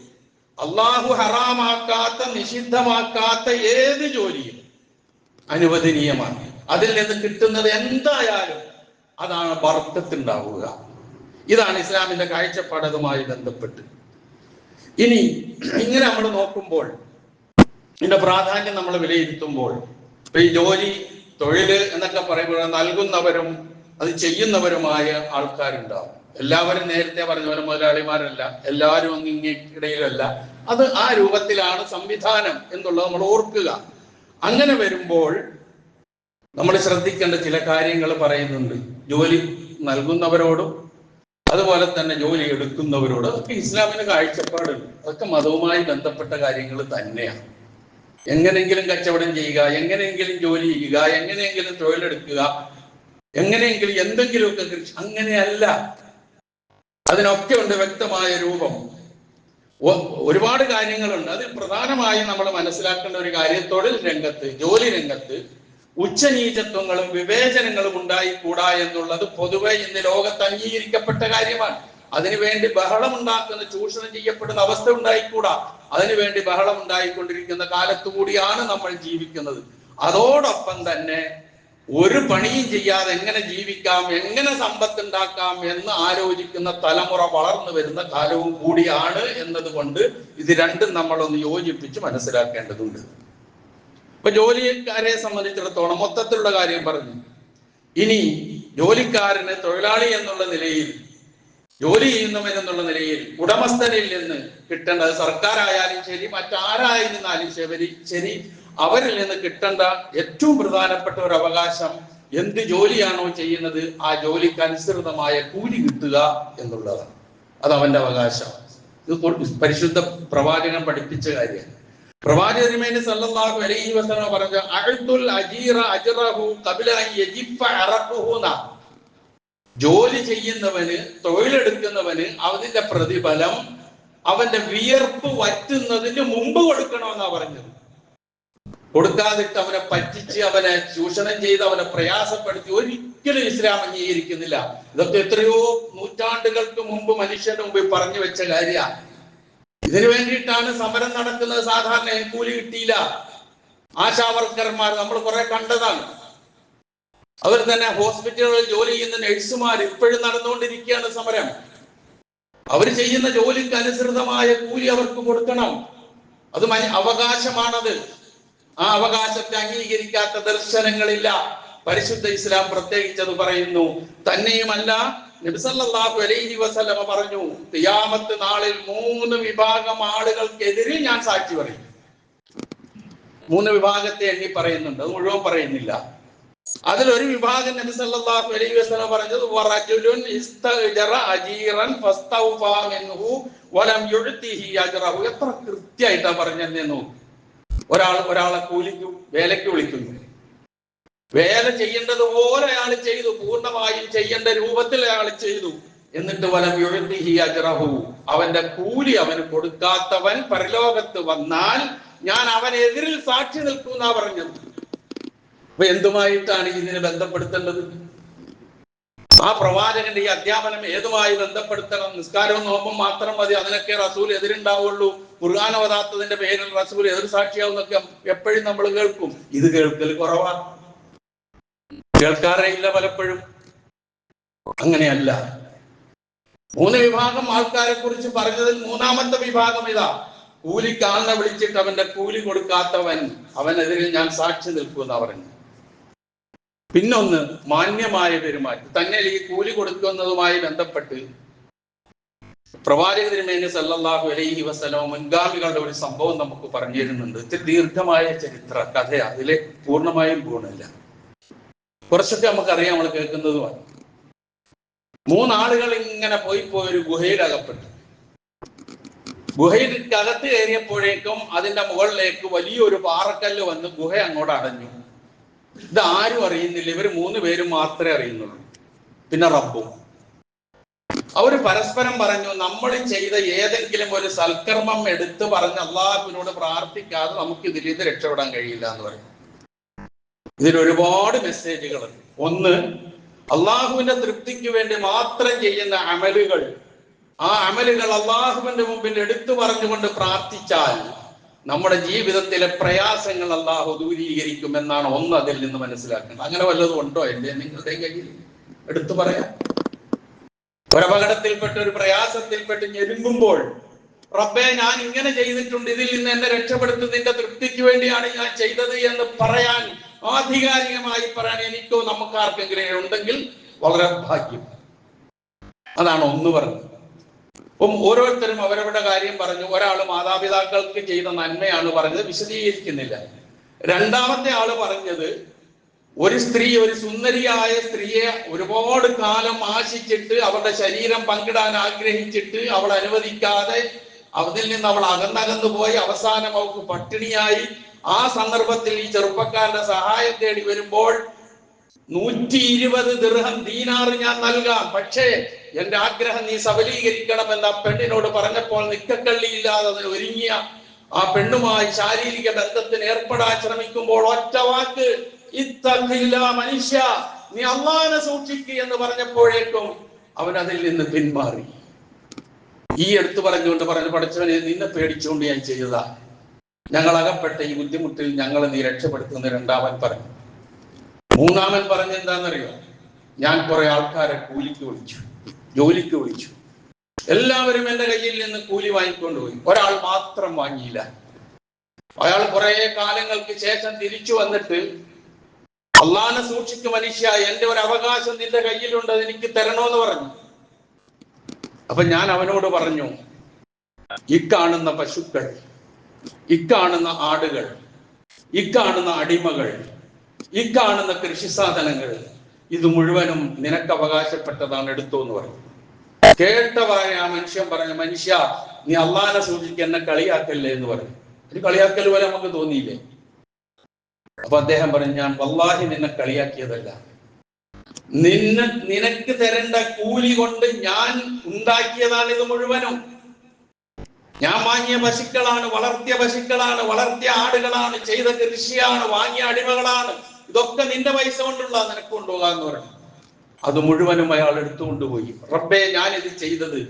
അള്ളാഹു ഹറാമാക്കാത്ത, നിഷിദ്ധമാക്കാത്ത ഏത് ജോലിയും അനുവദനീയമാണ്. അതിൽ നിന്ന് കിട്ടുന്നത് എന്തായാലും അതാണ് ബർക്കത്തുണ്ടാവുക. ഇതാണ് ഇസ്ലാമിന്റെ കാഴ്ചപ്പാട്. അതുമായി ബന്ധപ്പെട്ട് ഇനി ഇങ്ങനെ നമ്മൾ നോക്കുമ്പോൾ, ഇതിന്റെ പ്രാധാന്യം നമ്മൾ വിലയിരുത്തുമ്പോൾ, ഈ ജോലി, തൊഴില് എന്നൊക്കെ പറയുമ്പോൾ നൽകുന്നവരും അത് ചെയ്യുന്നവരുമായ ആൾക്കാരുണ്ടാവും. എല്ലാവരും നേരത്തെ പറഞ്ഞ പോലെ മുതലാളിമാരല്ല, എല്ലാവരും ഇടയിലല്ല. അത് ആ രൂപത്തിലാണ് സംവിധാനം എന്നുള്ളത് നമ്മൾ ഓർക്കുക. അങ്ങനെ വരുമ്പോൾ നമ്മൾ ശ്രദ്ധിക്കേണ്ട ചില കാര്യങ്ങൾ പറയുന്നുണ്ട്. ജോലി നൽകുന്നവരോടും അതുപോലെ തന്നെ ജോലി എടുക്കുന്നവരോട്. അതൊക്കെ ഇസ്ലാമിന് കാഴ്ചപ്പാടുണ്ട്. അതൊക്കെ മതവുമായി ബന്ധപ്പെട്ട കാര്യങ്ങൾ തന്നെയാണ്. എങ്ങനെയെങ്കിലും കച്ചവടം ചെയ്യുക, എങ്ങനെയെങ്കിലും ജോലി ചെയ്യുക, എങ്ങനെയെങ്കിലും തൊഴിലെടുക്കുക, എങ്ങനെയെങ്കിലും എന്തെങ്കിലുമൊക്കെ കൃഷി, അങ്ങനെയല്ല. അതിനൊക്കെ ഉണ്ട് വ്യക്തമായ രൂപം. ഒരുപാട് കാര്യങ്ങളുണ്ട്. അതിൽ പ്രധാനമായും നമ്മൾ മനസ്സിലാക്കേണ്ട ഒരു കാര്യം, തൊഴിൽ രംഗത്ത്, ജോലി രംഗത്ത് ഉച്ചനീചത്വങ്ങളും വിവേചനങ്ങളും ഉണ്ടായിക്കൂടാ എന്നുള്ളത് പൊതുവെ ഇന്ന് ലോകത്ത് അംഗീകരിക്കപ്പെട്ട കാര്യമാണ്. അതിനുവേണ്ടി ബഹളം ഉണ്ടാക്കുന്ന, ചൂഷണം ചെയ്യപ്പെടുന്ന അവസ്ഥ ഉണ്ടായിക്കൂടാ. അതിനുവേണ്ടി ബഹളം ഉണ്ടായിക്കൊണ്ടിരിക്കുന്ന കാലത്തു കൂടിയാണ് നമ്മൾ ജീവിക്കുന്നത്. അതോടൊപ്പം തന്നെ ഒരു പണിയും ചെയ്യാതെ എങ്ങനെ ജീവിക്കാം, എങ്ങനെ സമ്പത്ത് ഉണ്ടാക്കാം എന്ന് ആലോചിക്കുന്ന തലമുറ വളർന്നു വരുന്ന കാലവും കൂടിയാണ് എന്നതുകൊണ്ട് ഇത് രണ്ടും നമ്മളൊന്ന് യോജിപ്പിച്ച് മനസ്സിലാക്കേണ്ടതുണ്ട്. ഇപ്പൊ ജോലിക്കാരെ സംബന്ധിച്ചിടത്തോളം മൊത്തത്തിലുള്ള കാര്യം പറഞ്ഞു. ഇനി ജോലിക്കാരന്, തൊഴിലാളി എന്നുള്ള നിലയിൽ, ജോലി ചെയ്യുന്നവൻ എന്നുള്ള നിലയിൽ ഉടമസ്ഥനിൽ നിന്ന് കിട്ടേണ്ടത്, സർക്കാരായാലും ശരി മറ്റാരായിരുന്നാലും ശരി, അവരിൽ നിന്ന് കിട്ടേണ്ട ഏറ്റവും പ്രധാനപ്പെട്ട ഒരു അവകാശം, എന്ത് ജോലിയാണോ ചെയ്യുന്നത് ആ ജോലിക്ക് അനുസൃതമായ കൂലി കിട്ടുക എന്നുള്ളതാണ്. അത് അവന്റെ അവകാശം. ഇത് പരിശുദ്ധ പ്രവാചകൻ പഠിപ്പിച്ച കാര്യമാണ്. പ്രവാചകൻ സല്ലല്ലാഹു അലൈഹി വസല്ലം പറഞ്ഞ അഅ്തുൽ അജീറ അജ്റഹു ഖബ്ല അൻ യജിഫ അറഖുഹു. ജോലി ചെയ്യുന്നവന്, തൊഴിലെടുക്കുന്നവന് അതിന്റെ പ്രതിഫലം അവന്റെ വിയർപ്പ് വറ്റുന്നതിന് മുമ്പ് കൊടുക്കണമെന്നാ പറഞ്ഞത്. കൊടുക്കാതിട്ട് അവനെ പറ്റിച്ച്, അവനെ ചൂഷണം ചെയ്ത്, അവനെ പ്രയാസപ്പെടുത്തി ഒരിക്കലും ഇസ്ലാം അംഗീകരിക്കുന്നില്ല. ഇതൊക്കെ എത്രയോ നൂറ്റാണ്ടുകൾക്ക് മുമ്പ് മനുഷ്യന്റെ മുമ്പിൽ പറഞ്ഞു വെച്ച കാര്യമാണ്. ഇതിനു വേണ്ടിയിട്ടാണ് സമരം നടക്കുന്നത്. സാധാരണ കൂലി കിട്ടിയില്ല. ആശാവർക്കർമാർ നമ്മൾ കുറെ കണ്ടതാണ്. അവർ തന്നെ ഹോസ്പിറ്റലുകളിൽ ജോലി ചെയ്യുന്ന നഴ്സുമാർ ഇപ്പോഴും നടന്നുകൊണ്ടിരിക്കുകയാണ് സമരം. അവർ ചെയ്യുന്ന ജോലിക്ക് അനുസൃതമായ കൂലി അവർക്ക് കൊടുക്കണം. അത് അവകാശമാണത്. ആ അവകാശത്തെ അംഗീകരിക്കാത്ത ദർശനങ്ങളില്ല. പരിശുദ്ധ ഇസ്ലാം പ്രത്യേകിച്ചത് പറയുന്നു. തന്നെയുമല്ല, നബി സല്ലല്ലാഹു അലൈഹി വസല്ലം പറഞ്ഞു, ഖിയാമത്ത് നാളിൽ 3 വിഭാഗം ആളുകൾക്കെതിരെ ഞാൻ സാക്ഷി പറയും. 3 വിഭാഗത്തെ എണ്ണി പറയുന്നുണ്ട്, അത് മുഴുവൻ പറയുന്നില്ല. അതിലൊരു വിഭാഗം നബി സല്ലല്ലാഹു അലൈഹി വസല്ലം പറഞ്ഞത് വറജുലുൻ ഇസ്തഅജറ അജീറൻ ഫസ്തൗഫാ മിൻഹു വലം യുഅതിഹി അജ്റഹു. എത്ര കൃത്യമായിട്ടാ പറഞ്ഞെന്നു. ഒരാളെ വേലയ്ക്ക് വിളിക്കുന്നു. വേല ചെയ്യേണ്ടതുപോലെ അയാൾ ചെയ്തു, പൂർണ്ണമായും ചെയ്യേണ്ട രൂപത്തിൽ അയാൾ ചെയ്തു. എന്നിട്ട് വലം യുഅ്തിഹി അജ്റഹു, അവന്റെ കൂലി അവന് കൊടുക്കാത്തവൻ പരലോകത്ത് വന്നാൽ ഞാൻ അവനെതിരിൽ സാക്ഷി നിൽക്കുന്ന പറഞ്ഞത്. അപ്പൊ എന്തുമായിട്ടാണ് ഇതിനെ ബന്ധപ്പെടുത്തേണ്ടത്? ആ പ്രവാചകന്റെ ഈ അധ്യാപനം ഏതുമായി ബന്ധപ്പെടുത്തണം? നിസ്കാരവും നോമ്പും മാത്രം മതി, അതിനൊക്കെ റസൂൽ എതിരുണ്ടാവുള്ളൂ, ഖുർആൻ ഓതാത്തതിന്റെ പേരിൽ റസൂൽ എതിർ സാക്ഷിയാവുന്നൊക്കെ എപ്പോഴും നമ്മൾ കേൾക്കും. ഇത് കേൾക്കൽ കുറവാണ്, കേൾക്കാറേ ഇല്ല പലപ്പോഴും. അങ്ങനെയല്ല. 3 വിഭാഗം ആൾക്കാരെ കുറിച്ച് പറഞ്ഞതിൽ 3ാമത്തെ വിഭാഗം ഇതാ: കൂലിക്കാളിനെ വിളിച്ചിട്ട് അവന്റെ കൂലി കൊടുക്കാത്തവൻ, അവനെതിരെ ഞാൻ സാക്ഷി നിൽക്കുന്ന പറഞ്ഞു. പിന്നൊന്ന് മാന്യമായ പെരുമാറ്റം. തന്നെ ഈ കൂലി കൊടുക്കുന്നതുമായി ബന്ധപ്പെട്ട് പ്രവാചക തിരുമേനി സല്ലല്ലാഹു അലൈഹി വസല്ലം മുൻഗാമികളുടെ ഒരു സംഭവം നമുക്ക് പറഞ്ഞു തരുന്നുണ്ട്. ഇത്തിരി ദീർഘമായ ചരിത്ര കഥ, അതിലെ പൂർണ്ണമായും പൂർണ്ണമില്ല, കുറച്ചൊക്കെ നമുക്കറിയാം, നമ്മൾ കേൾക്കുന്നതുമാണ്. 3 ആളുകൾ ഇങ്ങനെ പോയി ഒരു ഗുഹയിൽ അകപ്പെട്ടു. ഗുഹയിൽക്കകത്ത് കയറിയപ്പോഴേക്കും അതിന്റെ മുകളിലേക്ക് വലിയൊരു പാറക്കല്ല് വന്ന് ഗുഹ അങ്ങോട്ട് അടഞ്ഞു. ഇതാരും അറിയുന്നില്ല, ഇവർ 3 പേരും മാത്രമേ അറിയുന്നുള്ളൂ, പിന്നെ റബ്ബും. അവര് പരസ്പരം പറഞ്ഞു, നമ്മൾ ചെയ്ത ഏതെങ്കിലും ഒരു സൽക്കർമ്മം എടുത്ത് പറഞ്ഞ് അള്ളാഹുവിനോട് പ്രാർത്ഥിക്കാതെ നമുക്ക് ഇതിൽ നിന്ന് രക്ഷപ്പെടാൻ കഴിയില്ല എന്ന് പറഞ്ഞു. ഇതിൽ ഒരുപാട് മെസ്സേജുകളുണ്ട്. ഒന്ന്, അള്ളാഹുവിന്റെ തൃപ്തിക്ക് വേണ്ടി മാത്രം ചെയ്യുന്ന അമലുകൾ, ആ അമലുകൾ അള്ളാഹുവിന്റെ മുമ്പിൽ എടുത്തു പറഞ്ഞുകൊണ്ട് പ്രാർത്ഥിച്ചാൽ നമ്മുടെ ജീവിതത്തിലെ പ്രയാസങ്ങൾ അള്ളാഹു ദൂരീകരിക്കും എന്നാണ് ഒന്ന് അതിൽ നിന്ന് മനസ്സിലാക്കുന്നത്. അങ്ങനെ വല്ലതും ഉണ്ടോ എന്റെ നിങ്ങളുടെ കയ്യിൽ? എടുത്തു പറയാം. ഒരപകടത്തിൽപ്പെട്ട്, ഒരു പ്രയാസത്തിൽപ്പെട്ട് ഞെരുങ്ങുമ്പോൾ, റബ്ബേ ഞാൻ ഇങ്ങനെ ചെയ്തിട്ടുണ്ട്, ഇതിൽ നിന്ന് എന്നെ രക്ഷപ്പെടുത്തുന്നതിന്റെ തൃപ്തിക്ക് വേണ്ടിയാണ് ഞാൻ ചെയ്തത് എന്ന് പറയാൻ, ആധികാരികമായി പറയാൻ എനിക്കോ നമുക്കാർക്കെങ്കിലും ഉണ്ടെങ്കിൽ വളരെ ഭാഗ്യം. അതാണ് ഒന്ന് പറഞ്ഞത്. അപ്പം ഓരോരുത്തരും അവരവരുടെ കാര്യം പറഞ്ഞു. ഒരാൾ മാതാപിതാക്കൾക്ക് ചെയ്ത നന്മയാണ് പറഞ്ഞത്, വിശദീകരിക്കുന്നില്ല. 2ാമത്തെ ആള് പറഞ്ഞത്, ഒരു സ്ത്രീ, ഒരു സുന്ദരിയായ സ്ത്രീയെ ഒരുപാട് കാലം ആശിച്ചിട്ട് അവളുടെ ശരീരം പങ്കിടാൻ ആഗ്രഹിച്ചിട്ട് അവൾ അനുവദിക്കാതെ അതിൽ നിന്ന് അവൾ അകന്നകന്നു പോയി, അവസാനം അവൾക്ക് പട്ടിണിയായി. ആ സന്ദർഭത്തിൽ ഈ ചെറുപ്പക്കാരന്റെ സഹായം തേടി വരുമ്പോൾ 120 ദിർഹം ദീനാറ് ഞാൻ നൽകാം, പക്ഷേ എന്റെ ആഗ്രഹം നീ സബലീകരിക്കണമെന്ന് ആ പെണ്ണിനോട് പറഞ്ഞപ്പോൾ നിക്കക്കള്ളിയില്ലാതെ അതിന് ഒരുങ്ങിയ ആ പെണ്ണുമായി ശാരീരിക ബന്ധത്തിന് ഏർപ്പെടാൻ ശ്രമിക്കുമ്പോൾ ഒറ്റ വാക്ക്, ഇത്തഖില്ല, മനുഷ്യ നീ അല്ലാഹുവിനെ സൂക്ഷിക്കുക എന്ന് പറഞ്ഞപ്പോഴേക്കും അവൻ അതിൽ നിന്ന് പിന്മാറി. ഈ എടുത്തു പറഞ്ഞുകൊണ്ട് പറഞ്ഞു, പഠിച്ചവനെ നിന്നെ പേടിച്ചുകൊണ്ട് ഞാൻ ചെയ്തതാ, ഞങ്ങൾ അകപ്പെട്ട ഈ ബുദ്ധിമുട്ടിൽ ഞങ്ങളെ നീ രക്ഷപ്പെടുത്തുന്ന 2ാമൻ പറഞ്ഞു. 3ാമൻ പറഞ്ഞ എന്താണെന്നറിയോ? ഞാൻ കുറെ ആൾക്കാരെ കൂലിക്ക് വിളിച്ചു, ജോലിക്ക് വിളിച്ചു, എല്ലാവരും എന്റെ കയ്യിൽ നിന്ന് കൂലി വാങ്ങിക്കൊണ്ടുപോയി, ഒരാൾ മാത്രം വാങ്ങിയില്ല. അയാൾ കുറെ കാലങ്ങൾക്ക് ശേഷം തിരിച്ചു വന്നിട്ട്, അള്ളാഹുവിനെ സൂക്ഷിക്കും മനുഷ്യ, എന്റെ ഒരു അവകാശം നിന്റെ കയ്യിലുണ്ട്, അത് എനിക്ക് തരണോന്ന് പറഞ്ഞു. അപ്പൊ ഞാൻ അവനോട് പറഞ്ഞു, ഇക്കാണുന്ന പശുക്കൾ, ഇക്കാണുന്ന ആടുകൾ, ഇക്കാണുന്ന അടിമകൾ, ഇക്കാണുന്ന കൃഷി സാധനങ്ങൾ, ഇത് മുഴുവനും നിനക്ക് അവകാശപ്പെട്ടതാണ്, എടുത്തു എന്ന് പറഞ്ഞു. കേട്ടവായ ആ മനുഷ്യൻ പറഞ്ഞു, മനുഷ്യ നീ അള്ളാഹുവിനെ സൂക്ഷിക്കുക, എന്നെ കളിയാക്കല്ലേ എന്ന് പറഞ്ഞു. ഒരു കളിയാക്കൽ പോലെ നമുക്ക് തോന്നിയില്ലേ? അപ്പൊ അദ്ദേഹം പറഞ്ഞു, ഞാൻ വല്ലാഹി നിന്നെ കളിയാക്കിയതല്ല, നിനക്ക് തരേണ്ട കൂലി കൊണ്ട് ഞാൻ ഉണ്ടാക്കിയതാണ് ഇത് മുഴുവനും. ഞാൻ വാങ്ങിയ പശുക്കളാണ്, വളർത്തിയ പശുക്കളാണ്, വളർത്തിയ ആടുകളാണ്, ചെയ്ത കൃഷിയാണ്, വാങ്ങിയ അടിമകളാണ്, ഇതൊക്കെ നിന്റെ പൈസ കൊണ്ടുള്ള, നിനക്ക് കൊണ്ടുപോകാന്ന് പറഞ്ഞു. അത് മുഴുവനും അയാൾ എടുത്തുകൊണ്ടുപോയി. റബ്ബേ, ഞാനിത് ചെയ്തത്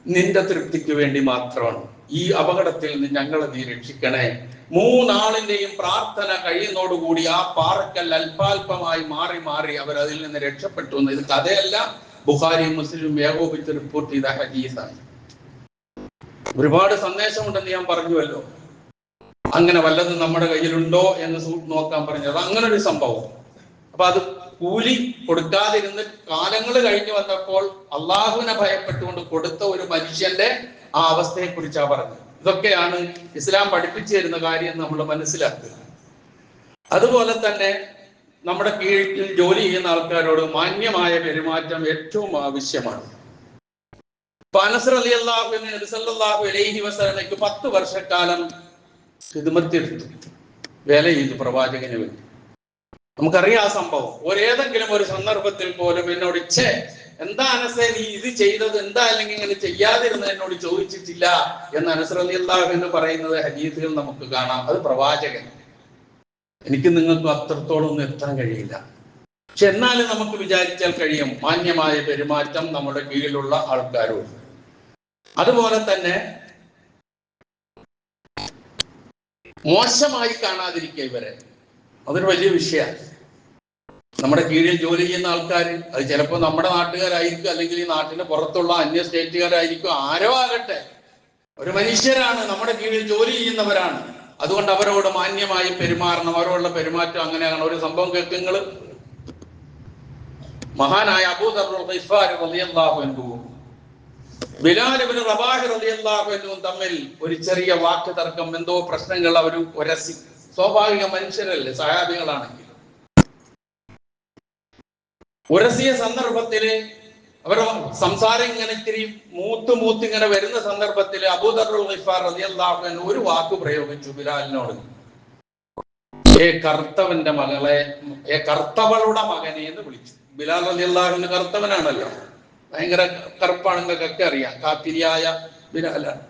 നിന്റെ തൃപ്തിക്ക് വേണ്ടി മാത്രമാണ്, ഈ അപകടത്തിൽ നിന്ന് ഞങ്ങളെ നീ രക്ഷിക്കണേ. 3 ആളിന്റെയും പ്രാർത്ഥന കഴിയുന്നതോടുകൂടി ആ പാറക്കൽ അല്പാൽപമായി മാറി മാറി അവർ അതിൽ നിന്ന് രക്ഷപ്പെട്ടു. ഇത് കഥയല്ല, ബുഖാരി മുസ്ലിം ഏകോപിച്ച് റിപ്പോർട്ട് ചെയ്ത ഹദീസാണ്. ഒരുപാട് സന്ദേശമുണ്ടെന്ന് ഞാൻ പറഞ്ഞുവല്ലോ. അങ്ങനെ വല്ലതും നമ്മുടെ കയ്യിലുണ്ടോ എന്ന് നോക്കാൻ പറഞ്ഞത് അങ്ങനെ ഒരു സംഭവം. അപ്പൊ അത് കൂലി കൊടുക്കാതിരുന്ന് കാലങ്ങൾ കഴിഞ്ഞു വന്നപ്പോൾ അള്ളാഹുവിനെ ഭയപ്പെട്ടുകൊണ്ട് കൊടുത്ത ഒരു മനുഷ്യന്റെ ആ അവസ്ഥയെ കുറിച്ചാണ് പറഞ്ഞത്. ഇതൊക്കെയാണ് ഇസ്ലാം പഠിപ്പിച്ചു തരുന്ന കാര്യം നമ്മൾ മനസ്സിലാക്കുക. അതുപോലെ തന്നെ നമ്മുടെ കീഴിൽ ജോലി ചെയ്യുന്ന ആൾക്കാരോട് മാന്യമായ പെരുമാറ്റം ഏറ്റവും ആവശ്യമാണ്. അനസ് റളിയല്ലാഹു അൻഹു നബി സല്ലല്ലാഹു അലൈഹി വസല്ലമയ്ക്ക് 10 വർഷക്കാലം ഖിദ്മത്ത് എടുത്തു, വേല ചെയ്തു പ്രവാചകന് വേണ്ടി. നമുക്കറിയാം ആ സംഭവം. ഏതെങ്കിലും ഒരു സന്ദർഭത്തിൽ പോലും എന്നോട് എന്താ അനസേ നീ ഇത് ചെയ്തത് എന്താ, അല്ലെങ്കിൽ ഇങ്ങനെ ചെയ്യാതിരുന്ന എന്നോട് ചോദിച്ചിട്ടില്ല എന്ന് അനസ് റളിയല്ലാഹു അൻഹു പറയുന്നത് ഹദീസുകൾ നമുക്ക് കാണാം. അത് പ്രവാചകൻ. എനിക്ക് നിങ്ങൾക്കും അത്രത്തോളം ഒന്നും എത്താൻ കഴിയില്ല. പക്ഷെ എന്നാലും നമുക്ക് വിചാരിച്ചാൽ കഴിയും മാന്യമായ പെരുമാറ്റം നമ്മുടെ കീഴിലുള്ള ആൾക്കാരോട്. അതുപോലെ തന്നെ മോശമായി കാണാതിരിക്കുക ഇവരെ, അതൊരു വലിയ വിഷയമാണ്. നമ്മുടെ കീഴിൽ ജോലി ചെയ്യുന്ന ആൾക്കാർ, അത് ചിലപ്പോൾ നമ്മുടെ നാട്ടുകാരായിരിക്കും, അല്ലെങ്കിൽ ഈ നാട്ടിന് പുറത്തുള്ള അന്യ സ്റ്റേറ്റുകാരായിരിക്കും, ആരോ ആകട്ടെ, ഒരു മനുഷ്യരാണ്, നമ്മുടെ കീഴിൽ ജോലി ചെയ്യുന്നവരാണ്. അതുകൊണ്ട് അവരോട് മാന്യമായി പെരുമാറണം. അവരോടുള്ള പെരുമാറ്റം അങ്ങനെയാണ്. ഒരു സംഭവം കേൾക്കുങ്ങൾ, മഹാനായ അബൂദർ ഗിഫാരി റളിയല്ലാഹു അൻഹു ബിലാൽ ഇബ്നു റബാഹ് റളിയല്ലാഹു അൻഹു തമ്മിൽ ഒരു ചെറിയ വാക്ക് തർക്കം, എന്തോ പ്രശ്നങ്ങൾ അവർ ഉരസി. സ്വാഭാവിക മനുഷ്യരല്ലേ, സഹാബികളാണെങ്കിൽ. ഉരസിയ സന്ദർഭത്തില് അവർ സംസാരം ഇങ്ങനെ ഇത്തിരി മൂത്ത് ഇങ്ങനെ വരുന്ന സന്ദർഭത്തിൽ അബൂദർ ഗിഫാർ റളിയല്ലാഹു അൻഹു ഒരു വാക്ക് പ്രയോഗിച്ചു ബിലാലിനോട്. കർത്തവന്റെ മകളെ, കർത്തവളുടെ മകനെ എന്ന് വിളിച്ചു. ബിലാൽ റളിയല്ലാഹു അൻഹു കർത്തവനാണല്ലോ, ഭയങ്കര കറുപ്പാണ്, നിങ്ങൾക്കൊക്കെ അറിയാം. കാത്തിരിയായ ബിലാലാണ്.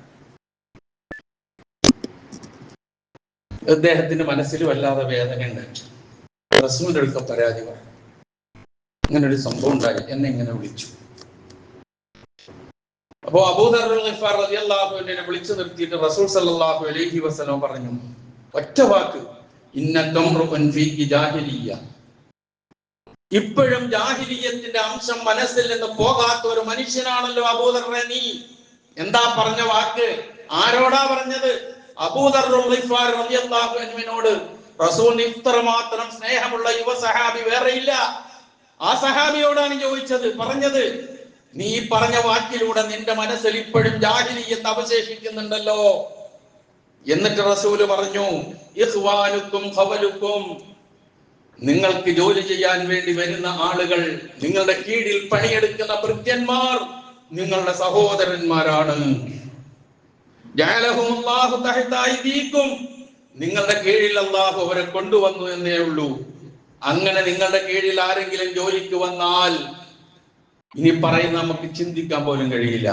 അദ്ദേഹത്തിന്റെ മനസ്സിൽ വല്ലാതെ വേദനയുണ്ട്. റസൂലിന്റെ അടുക്ക പരാതി പറഞ്ഞു, ഇങ്ങനെ ഒരു സംഭവം ഉണ്ടായി, എന്നെ ഇങ്ങനെ വിളിച്ചു. അപ്പോ അബൂദർ ഗിഫാർ റളിയല്ലാഹു അൻഹുവിനെ വിളിച്ചു നിർത്തിയിട്ട് റസൂൽ സല്ലല്ലാഹു അലൈഹി വസല്ലം പറഞ്ഞു, ഒറ്റ വാക്ക്, ഇന്നകം ഫീകി ജാഹിലിയ്യ. ഇപ്പോഴും ജാഹിലിയ്യത്തിന്റെ അംശം മനസ്സിൽ നിന്ന് പോകാത്ത ഒരു മനുഷ്യനാണല്ലോ അബൂദർ നീ. എന്താ പറഞ്ഞ വാക്ക്? ആരോടാ പറഞ്ഞത്? അബൂദർ ഗിഫാർ റളിയല്ലാഹു അൻഹുവിനോട്. റസൂലിന് ഇത്രമാത്രം സ്നേഹമുള്ള യുവ സഹാബി വേറെയില്ല. ആ സഹാബിയോടാണ് ചോദിച്ചത്, പറഞ്ഞത്, നീ പറഞ്ഞ വാക്കിലൂടെ നിന്റെ മനസ്സിൽ ഇപ്പോഴും ജാഹിലിയ്യത്ത് അവശേഷിക്കുന്നുണ്ടല്ലോ. എന്നിട്ട് റസൂല് പറഞ്ഞു, ഇഖ്വാനുക്കും ഖവലുക്കും, നിങ്ങൾക്ക് ജോലി ചെയ്യാൻ വേണ്ടി വരുന്ന ആളുകൾ, നിങ്ങളുടെ കീഴിൽ പണിയെടുക്കുന്ന ഭൃത്യന്മാർ നിങ്ങളുടെ സഹോദരന്മാരാണ്. ജഅലഹുമുല്ലാഹു തഹത അയ്ദീകും, നിങ്ങളുടെ കീഴിൽ അല്ലാഹു അവരെ കൊണ്ടുവന്നു എന്നേ ഉള്ളൂ. അങ്ങനെ നിങ്ങളുടെ കീഴിൽ ആരെങ്കിലും ജോലിക്ക് വന്നാൽ ഇനി പറയുന്ന നമുക്ക് ചിന്തിക്കാൻ പോലും കഴിയില്ല.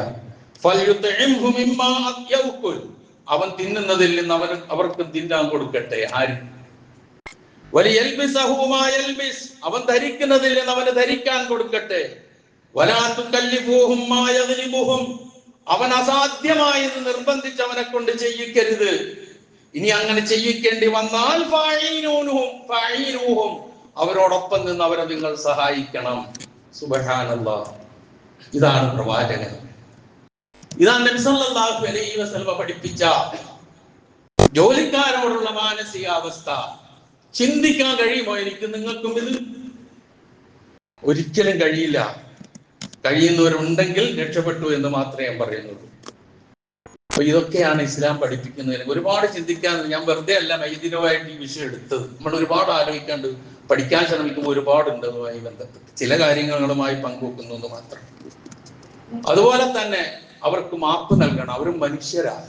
ഫൽയുത്ഇംഹു മിമ്മാ യഅകുൽ, അവൻ തിന്നുന്നതിൽ നിന്ന് അവർക്ക് തിന്നാൻ കൊടുക്കട്ടെ. ആര്? വലിയൽബിസഹു മാ യൽബിസ്, അവൻ ധരിക്കുന്നതിൽ നിന്ന് അവന് ധരിക്കാൻ കൊടുക്കട്ടെ. വലാ തുകല്ലിഫൂഹും മാ യഗ്ലിബുഹും, അവൻ അസാധ്യമായെന്ന് നിർബന്ധിച്ച് അവനെ കൊണ്ട് ചെയ്യിക്കരുത്. ഇനി അങ്ങനെ ചെയ്യിക്കേണ്ടി വന്നാൽ ഫഈനൂഹും, അവരോടൊപ്പം നിന്ന് അവരെ നിങ്ങൾ സഹായിക്കണം. സുബ്ഹാനല്ലാഹ്. ഇതാണ് പ്രവാചകൻ, ഇതാണ് നബി സല്ലല്ലാഹു അലൈഹി വസല്ലം പഠിപ്പിച്ച ജോലിക്കാരോടുള്ള മാനസികാവസ്ഥ. ചിന്തിക്കാൻ കഴിയുമോ എനിക്ക് നിങ്ങൾക്കും? ഇത് ഒരിക്കലും കഴിയില്ല. കഴിയുന്നവരുണ്ടെങ്കിൽ രക്ഷപ്പെട്ടു എന്ന് മാത്രമേ ഞാൻ പറയുന്നുള്ളൂ. അപ്പൊ ഇതൊക്കെയാണ് ഇസ്ലാം പഠിപ്പിക്കുന്നതിന്. ഒരുപാട് ചിന്തിക്കാൻ, ഞാൻ വെറുതെ അല്ല മൈദിനമായിട്ട് ഈ വിഷയം എടുത്തത്. നമ്മൾ ഒരുപാട് ആലോചിക്കാണ്ട്, പഠിക്കാൻ ശ്രമിക്കുമ്പോൾ ഒരുപാടുണ്ട് അതുമായി ബന്ധപ്പെട്ട്. ചില കാര്യങ്ങളുമായി പങ്കുവെക്കുന്നു എന്ന് മാത്രം. അതുപോലെ തന്നെ അവർക്ക് മാപ്പ് നൽകണം. അവരും മനുഷ്യരാണ്.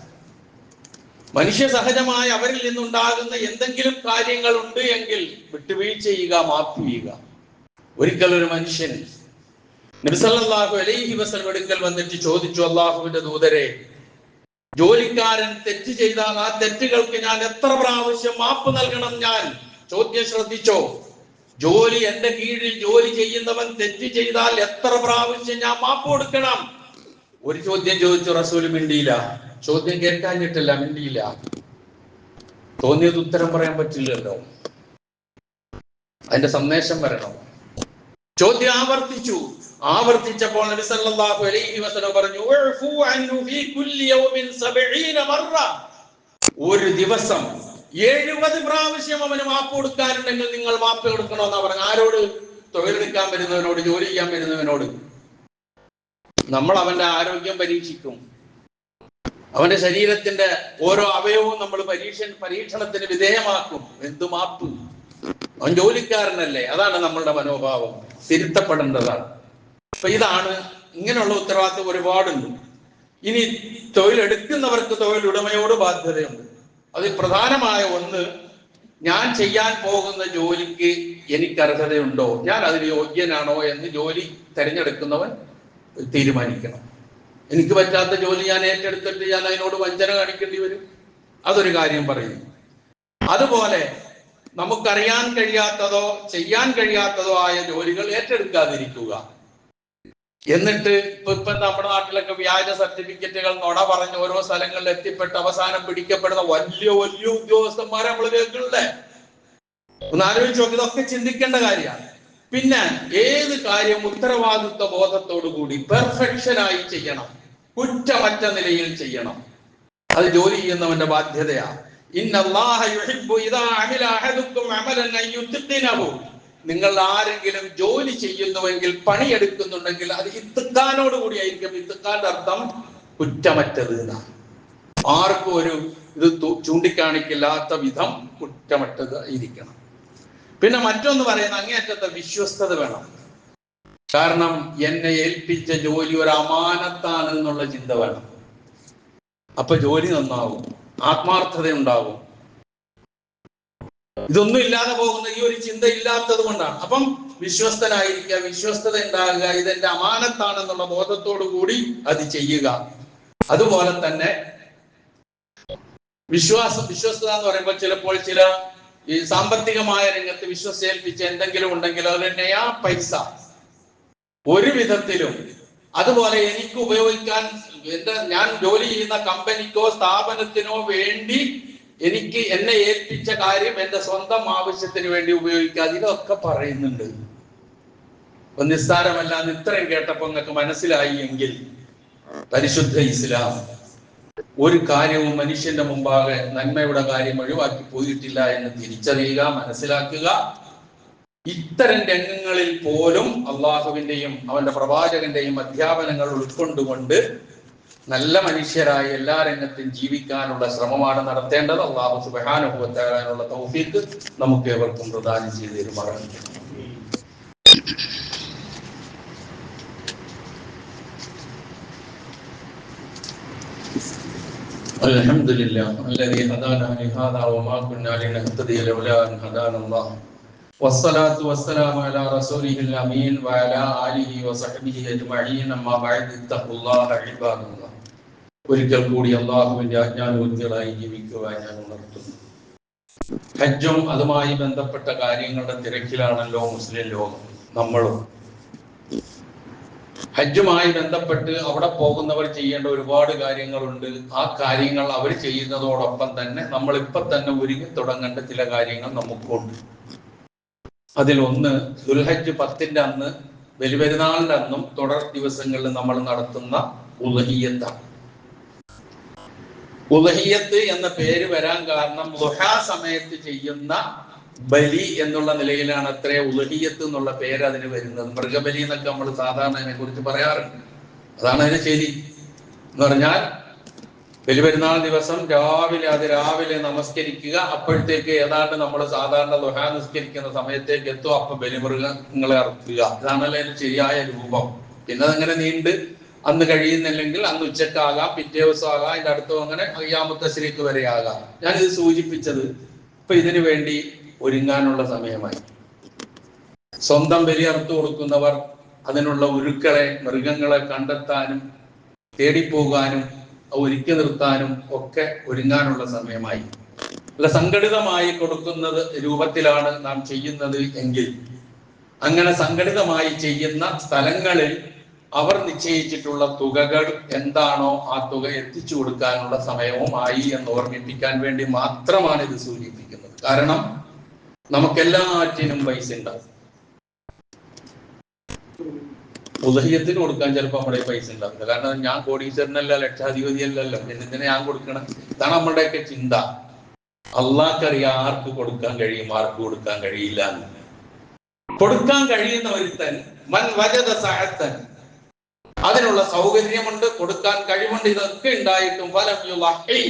മനുഷ്യ സഹജമായ അവരിൽ നിന്നുണ്ടാകുന്ന എന്തെങ്കിലും കാര്യങ്ങൾ ഉണ്ട് എങ്കിൽ വിട്ടുവീഴ്ച ചെയ്യുക, മാപ്പ് ചെയ്യുക. ഒരിക്കൽ ഒരു മനുഷ്യൻ നബി സല്ലല്ലാഹു അലൈഹി വസല്ലം അടുക്കൽ വന്നിട്ട് ചോദിച്ചു, അല്ലാഹുവിന്റെ ദൂതരെ, ജോലിക്കാരൻ തെറ്റ് ചെയ്താൽ ആ തെറ്റുകൾക്ക് ഞാൻ എത്ര പ്രാവശ്യം മാപ്പ് നൽകണം? ഞാൻ ചോദ്യം ശ്രദ്ധിച്ചോ? എന്റെ കീഴിൽ ജോലി ചെയ്യുന്നവൻ തെറ്റ് ചെയ്താൽ എത്ര പ്രാവശ്യം ഞാൻ മാപ്പ് കൊടുക്കണം? ഒരു ചോദ്യം ചോദിച്ചു, റസൂല് മിണ്ടിയില്ല. ചോദ്യം കേൾക്കാഞ്ഞിട്ടില്ല, മിണ്ടിയില്ല. തോന്നിയത് ഉത്തരം പറയാൻ പറ്റില്ലല്ലോ, അതിന്റെ സന്ദേശം വരണം. ചോദ്യം ആവർത്തിച്ചപ്പോൾ നബി സല്ലല്ലാഹു അലൈഹി വസല്ലം പറഞ്ഞു, ഉഅഫു അൻഹു ഫീ കുല്ലി യൗമിൻ 70 മറ, ഒരു ദിവസം 70 പ്രാവശ്യം അവന് മാപ്പ് കൊടുക്കാനുണ്ടെങ്കിൽ നിങ്ങൾ മാപ്പ് കൊടുക്കണമെന്നാ പറഞ്ഞു. ആരോട്? തൊഴിലെടുക്കാൻ വരുന്നവനോട്, ജോലി ചെയ്യാൻ വരുന്നവനോട്. നമ്മൾ അവന്റെ ആരോഗ്യം പരീക്ഷിക്കും, അവന്റെ ശരീരത്തിന്റെ ഓരോ അവയവവും നമ്മൾ പരീക്ഷണത്തിന് വിധേയമാക്കും. എന്തു മാപ്പ്? അവൻ ജോലിക്കാരനല്ലേ. അതാണ് നമ്മളുടെ മനോഭാവം, തിരുത്തപ്പെടേണ്ടതാണ്. അപ്പൊ ഇതാണ്, ഇങ്ങനെയുള്ള ഉത്തരവാദിത്വം ഒരുപാടുണ്ട്. ഇനി തൊഴിലെടുക്കുന്നവർക്ക് തൊഴിലുടമയോട് ബാധ്യതയുണ്ട്. അതിൽ പ്രധാനമായ ഒന്ന്, ഞാൻ ചെയ്യാൻ പോകുന്ന ജോലിക്ക് എനിക്ക് അർഹതയുണ്ടോ, ഞാൻ അതിന് യോഗ്യനാണോ എന്ന് ജോലി തിരഞ്ഞെടുക്കുന്നവൻ തീരുമാനിക്കണം. എനിക്ക് പറ്റാത്ത ജോലി ഞാൻ ഏറ്റെടുത്തിട്ട് ഞാൻ അതിനോട് വഞ്ചന കാണിക്കേണ്ടി വരും, അതൊരു കാര്യം പറയുന്നു. അതുപോലെ നമുക്കറിയാൻ കഴിയാത്തതോ ചെയ്യാൻ കഴിയാത്തതോ ആയ ജോലികൾ ഏറ്റെടുക്കാതിരിക്കുക. എന്നിട്ട് ഇപ്പൊ നമ്മുടെ നാട്ടിലൊക്കെ വ്യാജ സർട്ടിഫിക്കറ്റുകൾ നുണ പറഞ്ഞ് ഓരോ സ്ഥലങ്ങളിൽ എത്തിപ്പെട്ട് അവസാനം പിടിക്കപ്പെടുന്ന വലിയ വലിയ ഉദ്യോഗസ്ഥന്മാരെ നമ്മൾ കേൾക്കണില്ലേ? ഒന്ന് ആലോചിച്ച് നോക്കി. ഇതൊക്കെ ചിന്തിക്കേണ്ട കാര്യമാണ്. പിന്നെ ഏത് കാര്യം ഉത്തരവാദിത്വ ബോധത്തോടു കൂടി പെർഫെക്ഷനായി ചെയ്യണം, കുറ്റമറ്റ നിലയിൽ ചെയ്യണം. അത് ജോലി ചെയ്യുന്നവന്റെ ബാധ്യതയാണ്. നിങ്ങൾ ആരെങ്കിലും ജോലി ചെയ്യുന്നുവെങ്കിൽ, പണിയെടുക്കുന്നുണ്ടെങ്കിൽ അത് ഇത്തിഖാനോട് കൂടി ആയിരിക്കും. ഇത്തിഖാന്റെ അർത്ഥം കുറ്റമറ്റത് എന്നാണ്. ആർക്കും ഒരു ഇത് ചൂണ്ടിക്കാണിക്കില്ലാത്ത വിധം കുറ്റമറ്റത് ഇരിക്കണം. പിന്നെ മറ്റൊന്ന് പറയുന്ന അങ്ങേയറ്റത്തെ വിശ്വസ്തത വേണം. കാരണം എന്നെ ഏൽപ്പിച്ച ജോലി ഒരു അമാനത്താണ് എന്നുള്ള ചിന്ത വേണം. അപ്പൊ ജോലി നന്നാവും, ആത്മാർത്ഥത ഉണ്ടാവും. ഇതൊന്നും ഇല്ലാതെ പോകുന്ന ഈ ഒരു ചിന്ത ഇല്ലാത്തത് കൊണ്ടാണ്. അപ്പം വിശ്വസ്തനായിരിക്കുക, വിശ്വസ്തത ഉണ്ടാകുക, ഇതെന്റെ അമാനത്താണെന്നുള്ള ബോധത്തോടു കൂടി അത് ചെയ്യുക. അതുപോലെ തന്നെ വിശ്വസ്തത എന്ന് പറയുമ്പോൾ ചിലപ്പോൾ ചില ഈ സാമ്പത്തികമായ രംഗത്ത് വിശ്വസിച്ചേൽപ്പിച്ച് എന്തെങ്കിലും ഉണ്ടെങ്കിൽ അത് നയാ പൈസ ഒരു വിധത്തിലും, അതുപോലെ എനിക്ക് ഉപയോഗിക്കാൻ ഞാൻ ജോലി ചെയ്യുന്ന കമ്പനിക്കോ സ്ഥാപനത്തിനോ വേണ്ടി എനിക്ക് എന്നെ ഏൽപ്പിച്ച കാര്യം എന്റെ സ്വന്തം ആവശ്യത്തിന് വേണ്ടി ഉപയോഗിക്കാതെ, ഇതൊക്കെ പറയുന്നുണ്ട്. നിസ്സാരമല്ലാന്ന് ഇത്രയും കേട്ടപ്പോ നിങ്ങൾക്ക് മനസ്സിലായി എങ്കിൽ പരിശുദ്ധ ഇസ്ലാം ഒരു കാര്യവും മനുഷ്യന്റെ മുമ്പാകെ നന്മയുടെ കാര്യം ഒഴിവാക്കി പോയിട്ടില്ല എന്ന് തിരിച്ചറിയുക, മനസ്സിലാക്കുക. ഇത്തരം രംഗങ്ങളിൽ പോലും അള്ളാഹുവിന്റെയും അവന്റെ പ്രവാചകന്റെയും അധ്യാപനങ്ങൾ ഉൾക്കൊണ്ടുകൊണ്ട് നല്ല മനുഷ്യരായി എല്ലാ രംഗത്തും ജീവിക്കാനുള്ള ശ്രമമാണ് നടത്തേണ്ടത്. അള്ളാഹു സുബ്ഹാനഹു വ തആലയുടെ തൗഫീഖ് നമുക്ക് ഏവർക്കും പ്രദാനം ചെയ്തു തരുമാറാകട്ടെ. അൽഹംദുലില്ലാഹ് അല്ലദീ ഹദാനാ ലിഹാദാ വമാ കുന്നാ ലിനഹ്തദിയ ലൗലാ അൻ ഹദാനല്ലാഹ് വസ്സലാത്തു വസ്സലാമു അലാ റസൂലിഹിൽ അമീൻ വഅലാ ആലിഹി വസഹ്ബിഹി അജ്മഈൻ. അമ്മാ ബഅദ്, ഇത്തഖുല്ലാഹ ഇബാദല്ലാഹ്. ഒരിക്കൽ കൂടി അള്ളാഹുവിന്റെ ആജ്ഞാനുവർത്തികളായി ജീവിക്കുവാൻ ഞാൻ ഉണർത്തുന്നു. ഹജ്ജും അതുമായി ബന്ധപ്പെട്ട കാര്യങ്ങളുടെ തിരക്കിലാണല്ലോ മുസ്ലിം ലോകം, നമ്മളും. ഹജ്ജുമായി ബന്ധപ്പെട്ട് അവിടെ പോകുന്നവർ ചെയ്യേണ്ട ഒരുപാട് കാര്യങ്ങളുണ്ട്. ആ കാര്യങ്ങൾ അവർ ചെയ്യുന്നതോടൊപ്പം തന്നെ നമ്മൾ ഇപ്പൊ തന്നെ ഒരുങ്ങി തുടങ്ങേണ്ട ചില കാര്യങ്ങൾ നമുക്കുണ്ട്. അതിലൊന്ന് ദുൽഹജ്ജ് 10-ന്റെ അന്ന്, ബലിപെരുന്നാളിന്റെ അന്നും തുടർ ദിവസങ്ങളിൽ നമ്മൾ നടത്തുന്ന ഉളഹിയ്യത്താണ്. ഉളഹിയ്യത്ത് എന്ന പേര് വരാൻ കാരണം ളുഹാ സമയത്ത് ചെയ്യുന്ന ബലി എന്നുള്ള നിലയിലാണ് അത്രേ ഉളഹിയ്യത്ത് എന്നുള്ള പേര് അതിന് വരുന്നത്. മൃഗബലി എന്നൊക്കെ നമ്മൾ സാധാരണ അതിനെ കുറിച്ച് പറയാറുണ്ട്. അതാണ് അതിന് ശരി എന്ന് പറഞ്ഞാൽ ബലിപെരുന്നാൾ ദിവസം രാവിലെ നമസ്കരിക്കുക. അപ്പോഴത്തേക്ക് ഏതാണ്ട് നമ്മൾ സാധാരണ ളുഹാ നിസ്കരിക്കുന്ന സമയത്തേക്ക് എത്തും. അപ്പൊ ബലിമൃഗങ്ങളെ അറുക്കുക. ഇതാണല്ലോ അതിന്റെ ശരിയായ രൂപം. പിന്നെ അതങ്ങനെ നീണ്ട് അന്ന് കഴിയുന്നില്ലെങ്കിൽ അന്ന് ഉച്ചക്കാകാം, പിറ്റേ ദിവസം ആകാം, അതിന്റെ അടുത്തും അങ്ങനെ ഖിയാമത്ത് തശ്രീഖ് വരെ ആകാം. ഞാനിത് സൂചിപ്പിച്ചത് ഇപ്പൊ ഇതിനു വേണ്ടി ഒരുങ്ങാനുള്ള സമയമായി. സ്വന്തം ബലി അറുത്തു കൊടുക്കുന്നവർ അതിനുള്ള ഉരുക്കളെ, മൃഗങ്ങളെ കണ്ടെത്താനും തേടിപ്പോകാനും ഒരുക്കി നിർത്താനും ഒക്കെ ഒരുങ്ങാനുള്ള സമയമായി. അല്ല, സംഘടിതമായി കൊടുക്കുന്നത് രൂപത്തിലാണ് നാം ചെയ്യുന്നത് എങ്കിൽ അങ്ങനെ സംഘടിതമായി ചെയ്യുന്ന സ്ഥലങ്ങളിൽ അവർ നിശ്ചയിച്ചിട്ടുള്ള തുകകൾ എന്താണോ ആ തുക എത്തിച്ചു കൊടുക്കാനുള്ള സമയവും ആയി എന്ന് ഓർമ്മിപ്പിക്കാൻ വേണ്ടി മാത്രമാണ് ഇത് സൂചിപ്പിക്കുന്നത്. കാരണം നമുക്കെല്ലാറ്റിനും പൈസ ഉണ്ടാവും. ഉദഹ്യത്തിന് കൊടുക്കാൻ ചിലപ്പോൾ നമ്മുടെ പൈസ ഉണ്ടാവില്ല. കാരണം ഞാൻ കോടീശ്വരനല്ല, ലക്ഷാധിപതി അല്ലല്ലോ, എന്തിനാ ഞാൻ കൊടുക്കണം? ഇതാണ് നമ്മുടെയൊക്കെ ചിന്ത. അള്ളാഹ്ക്കറിയാം ആർക്ക് കൊടുക്കാൻ കഴിയും, ആർക്ക് കൊടുക്കാൻ കഴിയില്ല എന്ന്. കൊടുക്കാൻ കഴിയുന്ന ഒരുത്തൻ മൻ വജദ സഅത്തൻ, അതിനുള്ള സൗകര്യമുണ്ട്, കൊടുക്കാൻ കഴിവുണ്ട്, ഇതൊക്കെ ഉണ്ടായിട്ടും ഫലം യുളഹി,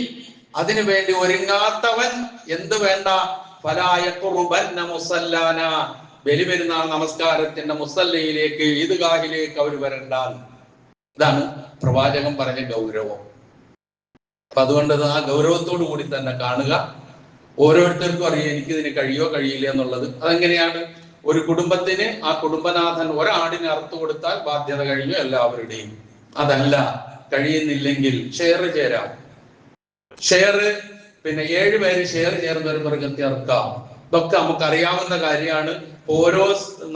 അതിനു വേണ്ടി ഒരുങ്ങാത്തവൻ എന്ത് വേണ്ട? ഫലാ യഖ്റുബന്ന മുസല്ലാന, ബലിപെരുന്നാൾ നമസ്കാരത്തിന്റെ മുസല്ലയിലേക്ക്, ഈദ്ഗാഹിലേക്ക് അവർ വരണ്ട. ഇതാണ് പ്രവാചകൻ പറഞ്ഞ ഗൗരവം. അപ്പൊ അതുകൊണ്ട് ആ ഗൗരവത്തോടു കൂടി തന്നെ കാണുക. ഓരോരുത്തർക്കും അറിയാം എനിക്കിതിന് കഴിയോ കഴിയില്ല എന്നുള്ളത്. അതെങ്ങനെയാണ്? ഒരു കുടുംബത്തിന് ആ കുടുംബനാഥൻ ഒരാടിനെ അറുത്തു കൊടുത്താൽ ബാധ്യത കഴിഞ്ഞു എല്ലാവരുടെയും. അതല്ല, കഴിയുന്നില്ലെങ്കിൽ ഷെയർ ചേരാം. ഷെയർ, പിന്നെ 7 പേര് ഷെയർ ചേർന്ന് ഒരു മൃഗത്തെ ഇറക്കാം. ഇതൊക്കെ നമുക്ക് അറിയാവുന്ന കാര്യമാണ്. ഓരോ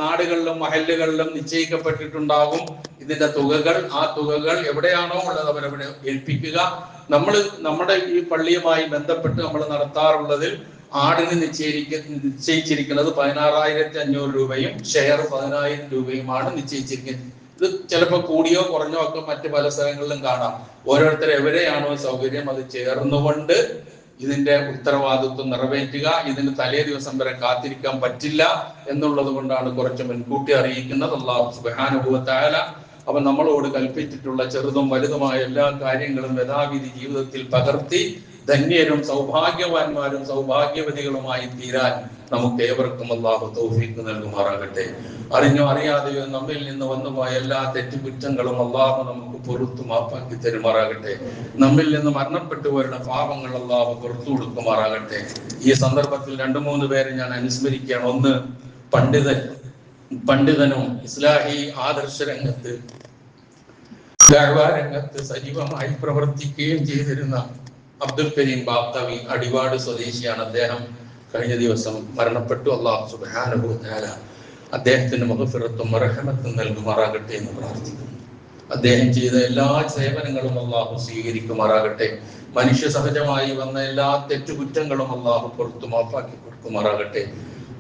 നാടുകളിലും മഹല്ലുകളിലും നിശ്ചയിക്കപ്പെട്ടിട്ടുണ്ടാകും ഇതിന്റെ തുകകൾ. ആ തുകകൾ എവിടെയാണോ ഉള്ളത് അവരവിടെ ഏൽപ്പിക്കുക. നമ്മുടെ ഈ പള്ളിയുമായി ബന്ധപ്പെട്ട് നമ്മൾ നടത്താറുള്ളതിൽ ആടിന് നിശ്ചയിച്ചിരിക്കുന്നത് 16,500 രൂപയും ഷെയർ 10,000 രൂപയുമാണ് നിശ്ചയിച്ചിരിക്കുന്നത്. ഇത് ചിലപ്പോൾ കൂടിയോ കുറഞ്ഞോ ഒക്കെ മറ്റു പല സ്ഥലങ്ങളിലും കാണാം. ഓരോരുത്തർ എവിടെയാണോ സൗകര്യം അത് ചേർന്നുകൊണ്ട് ഇതിന്റെ ഉത്തരവാദിത്വം നിറവേറ്റുക. ഇതിന് തലേ ദിവസം വരെ കാത്തിരിക്കാൻ പറ്റില്ല എന്നുള്ളത് കൊണ്ടാണ് കുറച്ച് മുൻകൂട്ടി അറിയിക്കുന്നത്. അല്ലാഹു സുബ്ഹാനഹു വ തആല അവൻ നമ്മളോട് കൽപ്പിച്ചിട്ടുള്ള ചെറുതും വലുതുമായ എല്ലാ കാര്യങ്ങളും യഥാവിധി ജീവിതത്തിൽ പകർത്തി ധന്യരും സൗഭാഗ്യവാന്മാരും സൗഭാഗ്യവതികളുമായി തീരാൻ നമുക്ക് ഏവർക്കും അല്ലാഹു തൗഫീഖ് നൽകുമാറാകട്ടെ. അറിഞ്ഞോ അറിയാതെയോ നമ്മിൽ നിന്ന് വന്നുപോയ എല്ലാ തെറ്റുകുറ്റങ്ങളും അല്ലാഹു നമുക്ക് പുറത്തു മാപ്പാക്കി തരുമാറാകട്ടെ. നമ്മിൽ നിന്ന് മരണപ്പെട്ടുവരുടെ പാപങ്ങൾ അല്ലാഹു പുറത്തു കൊടുക്കുമാറാകട്ടെ. ഈ സന്ദർഭത്തിൽ 2-3 പേരെ ഞാൻ അനുസ്മരിക്കുകയാണ്. ഒന്ന്, പണ്ഡിതനും ഇസ്ലാഹി ആദർശ രംഗത്ത് രംഗത്ത് സജീവമായി പ്രവർത്തിക്കുകയും ചെയ്തിരുന്ന അബ്ദുൽ കരീം ബാക്തവി അടിവാട് സ്വദേശിയാണ്. അദ്ദേഹം കഴിഞ്ഞ ദിവസം മരണപ്പെട്ടു. അല്ലാഹു സുബ്ഹാനഹു വ തആല അദ്ദേഹത്തിന് മഗ്ഫിറത്തും റഹ്മത്തും നൽകുമാറാകട്ടെ എന്ന് പ്രാർത്ഥിക്കുന്നു. അദ്ദേഹം ചെയ്ത എല്ലാ സേവനങ്ങളും അല്ലാഹു സ്വീകരിക്കുമാറാകട്ടെ. മനുഷ്യ സഹജമായി വന്ന എല്ലാ തെറ്റുകുറ്റങ്ങളും അല്ലാഹു പുറത്തു മാപ്പാക്കി കൊടുക്കുമാറാകട്ടെ.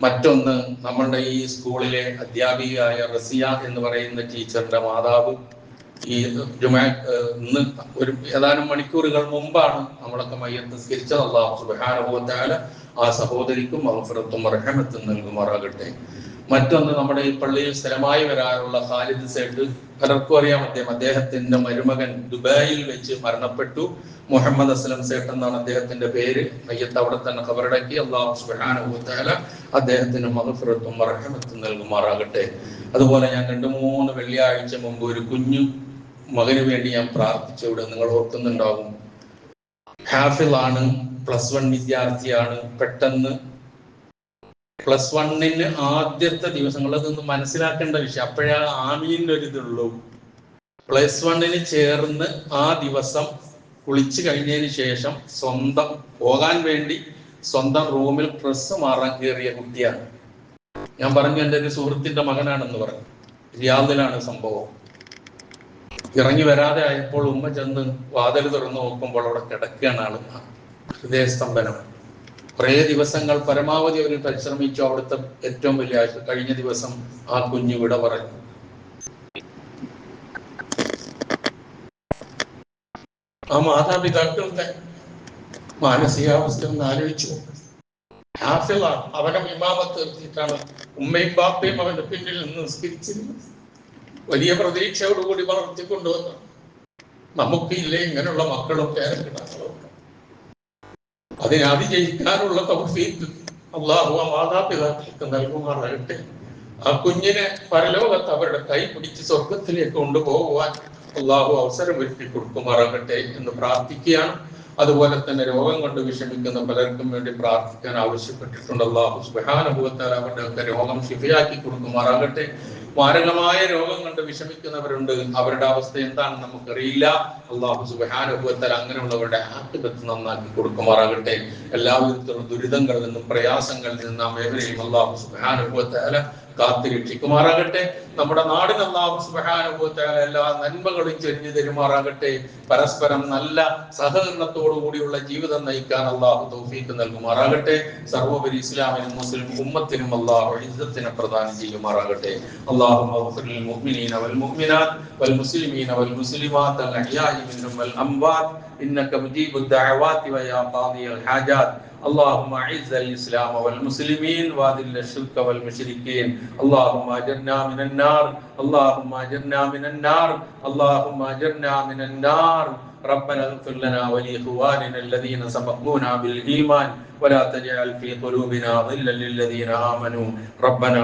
മറ്റൊന്ന്, നമ്മളുടെ ഈ സ്കൂളിലെ അധ്യാപികയായ റസിയ എന്ന് പറയുന്ന ടീച്ചറിന്റെ മാതാവ് ഈ ഇന്ന് ഒരു ഏതാനും മണിക്കൂറുകൾ മുമ്പാണ് നമ്മളൊക്കെ മയ്യത്ത് നിസ്കരിച്ചത്. അല്ലാഹു സുബ്ഹാനഹു വ തആല ആ സഹോദരിക്കും മഗ്ഫിറത്തും റഹ്മത്തും നൽകുമാറാകട്ടെ. മറ്റൊന്ന്, നമ്മുടെ ഈ പള്ളിയിൽ സ്ഥിരമായി വരാറുള്ള ഖാലിദ് സേട്ട്, പലർക്കും അറിയാം അദ്ദേഹത്തിന്റെ മരുമകൻ ദുബായിൽ വെച്ച് മരണപ്പെട്ടു. മുഹമ്മദ് അസ്ലം സേട്ട് എന്നാണ് അദ്ദേഹത്തിന്റെ പേര്. മയ്യത്ത് അവിടെ തന്നെ ഖബറടക്കി. അല്ലാഹു സുബ്ഹാനഹു വ തആല അദ്ദേഹത്തിന് മഗ്ഫിറത്തും റഹ്മത്തും നൽകുമാറാകട്ടെ. അതുപോലെ ഞാൻ 2-3 വെള്ളിയാഴ്ച മുമ്പ് ഒരു കുഞ്ഞു മകന് വേണ്ടി ഞാൻ പ്രാർത്ഥിച്ചു. ഇവിടെ നിങ്ങൾ ഓർക്കുന്നുണ്ടാകും. ഹാഫിളാണ്, +1 വിദ്യാർത്ഥിയാണ്. പെട്ടെന്ന് +1 ആദ്യത്തെ ദിവസങ്ങൾ അതൊന്ന് മനസ്സിലാക്കേണ്ട വിഷയം. അപ്പോഴാ ആമീൻ്റെ ഒരു ഇതുള്ളൂ. +1 ചേർന്ന് ആ ദിവസം കുളിച്ചു കഴിഞ്ഞതിന് ശേഷം സ്വന്തം പോകാൻ വേണ്ടി സ്വന്തം റൂമിൽ ഡ്രസ്സ് മാറാൻ കയറിയ കുട്ടിയാണ്. ഞാൻ പറഞ്ഞു എൻ്റെ ഒരു സുഹൃത്തിന്റെ മകനാണെന്ന് പറഞ്ഞു. റിയാദിലാണ് സംഭവം. ഇറങ്ങി വരാതെ ആയപ്പോൾ ഉമ്മ ചെന്ന് വാതിൽ തുറന്നു നോക്കുമ്പോൾ അവിടെ കിടക്കുകയാണ് ആള്. ഹൃദയസ്തംഭനം. കുറേ ദിവസങ്ങൾ പരമാവധി അവർ പരിശ്രമിച്ചു. അവിടുത്തെ ഏറ്റവും വലിയ ആശ കഴിഞ്ഞ ദിവസം ആ കുഞ്ഞു വിട പറഞ്ഞു. ആ മാതാപിതാക്കളുടെ മാനസികാവസ്ഥ ഒന്ന് ആലോചിച്ചു. ഹാഫിളാണ്. അവനെ ഇമാമത്ത് നിർത്തിയിട്ടാണ് ഉമ്മയും ബാപ്പയും അവന്റെ പിന്നിൽ നിന്ന് നിസ്കരിച്ചിരുന്നത്. വലിയ പ്രതീക്ഷയോടുകൂടി വളർത്തിക്കൊണ്ടുവന്നു. നമുക്ക് ഇല്ലേ ഇങ്ങനെയുള്ള മക്കളും പേരക്കിടാക്കളും. അതിനെ അതിജയിക്കാനുള്ള തൗഫീഖ് അല്ലാഹു ആ മാതാപിതാക്കൾക്ക് നൽകുമാറാകട്ടെ. ആ കുഞ്ഞിനെ പരലോകത്ത് അവരുടെ കൈ പിടിച്ച് സ്വർഗത്തിലേക്ക് കൊണ്ടുപോകുവാൻ അല്ലാഹു അവസരം ഒരുക്കി കൊടുക്കുമാറാകട്ടെ എന്ന് പ്രാർത്ഥിക്കുകയാണ്. അതുപോലെ തന്നെ രോഗം കൊണ്ട് വിഷമിക്കുന്ന പലർക്കും വേണ്ടി പ്രാർത്ഥിക്കാൻ ആവശ്യപ്പെട്ടിട്ടുണ്ട്. അല്ലാഹു സുബ്ഹാനഹു വ തആല അവരുടെ രോഗം ശിഫയാക്കി കൊടുക്കുമാറാകട്ടെ. മാരകമായ രോഗം കൊണ്ട് വിഷമിക്കുന്നവരുണ്ട്. അവരുടെ അവസ്ഥ എന്താണെന്ന് നമുക്കറിയില്ല. അല്ലാഹു സുബ്ഹാനഹു വ തആല അങ്ങനെയുള്ളവരുടെ ആഖിബത്ത് നന്നാക്കി കൊടുക്കുമാറാകട്ടെ. എല്ലാവിധത്തിലുള്ള ദുരിതങ്ങളിൽ നിന്നും പ്രയാസങ്ങളിൽ നിന്നും നാം ഏവരെയും അല്ലാഹു സുബ്ഹാനഹു വ തആല കാത്തിരക്ഷിക്കുമാറാകട്ടെ. നമ്മുടെ നാടിന് അല്ലാഹു സുബ്ഹാനഹു വ തആല എല്ലാ നന്മകളും ചൊരിഞ്ഞു തരുമാറാകട്ടെ. പരസ്പരം നല്ല സഹകരണത്തോടു കൂടിയുള്ള ജീവിതം നയിക്കാൻ അല്ലാഹു തൗഫീഖ് നൽകുമാറാകട്ടെ. സർവോപരി ഇസ്ലാമിനും മുസ്ലിം ഉമ്മത്തിനും അല്ലാഹു ഇസ്സത്തിനെ പ്രദാനം ചെയ്യുമാറാകട്ടെ. اللهم اغفر للمؤمنين والمؤمنات والمسلمين والمسلمات الأحياء منهم والأموات إنك مجيب الدعوات ويا قاضي الحاجات. اللهم اعز الاسلام والمسلمين واذل الشرك والمشركين. اللهم اجرنا من النار. اللهم اجرنا من النار. اللهم اجرنا من النار. ربنا اغفر لنا ولاخواننا الذين سبقونا بالايمان ولا تجعل في قلوبنا غلا للذين امنوا ربنا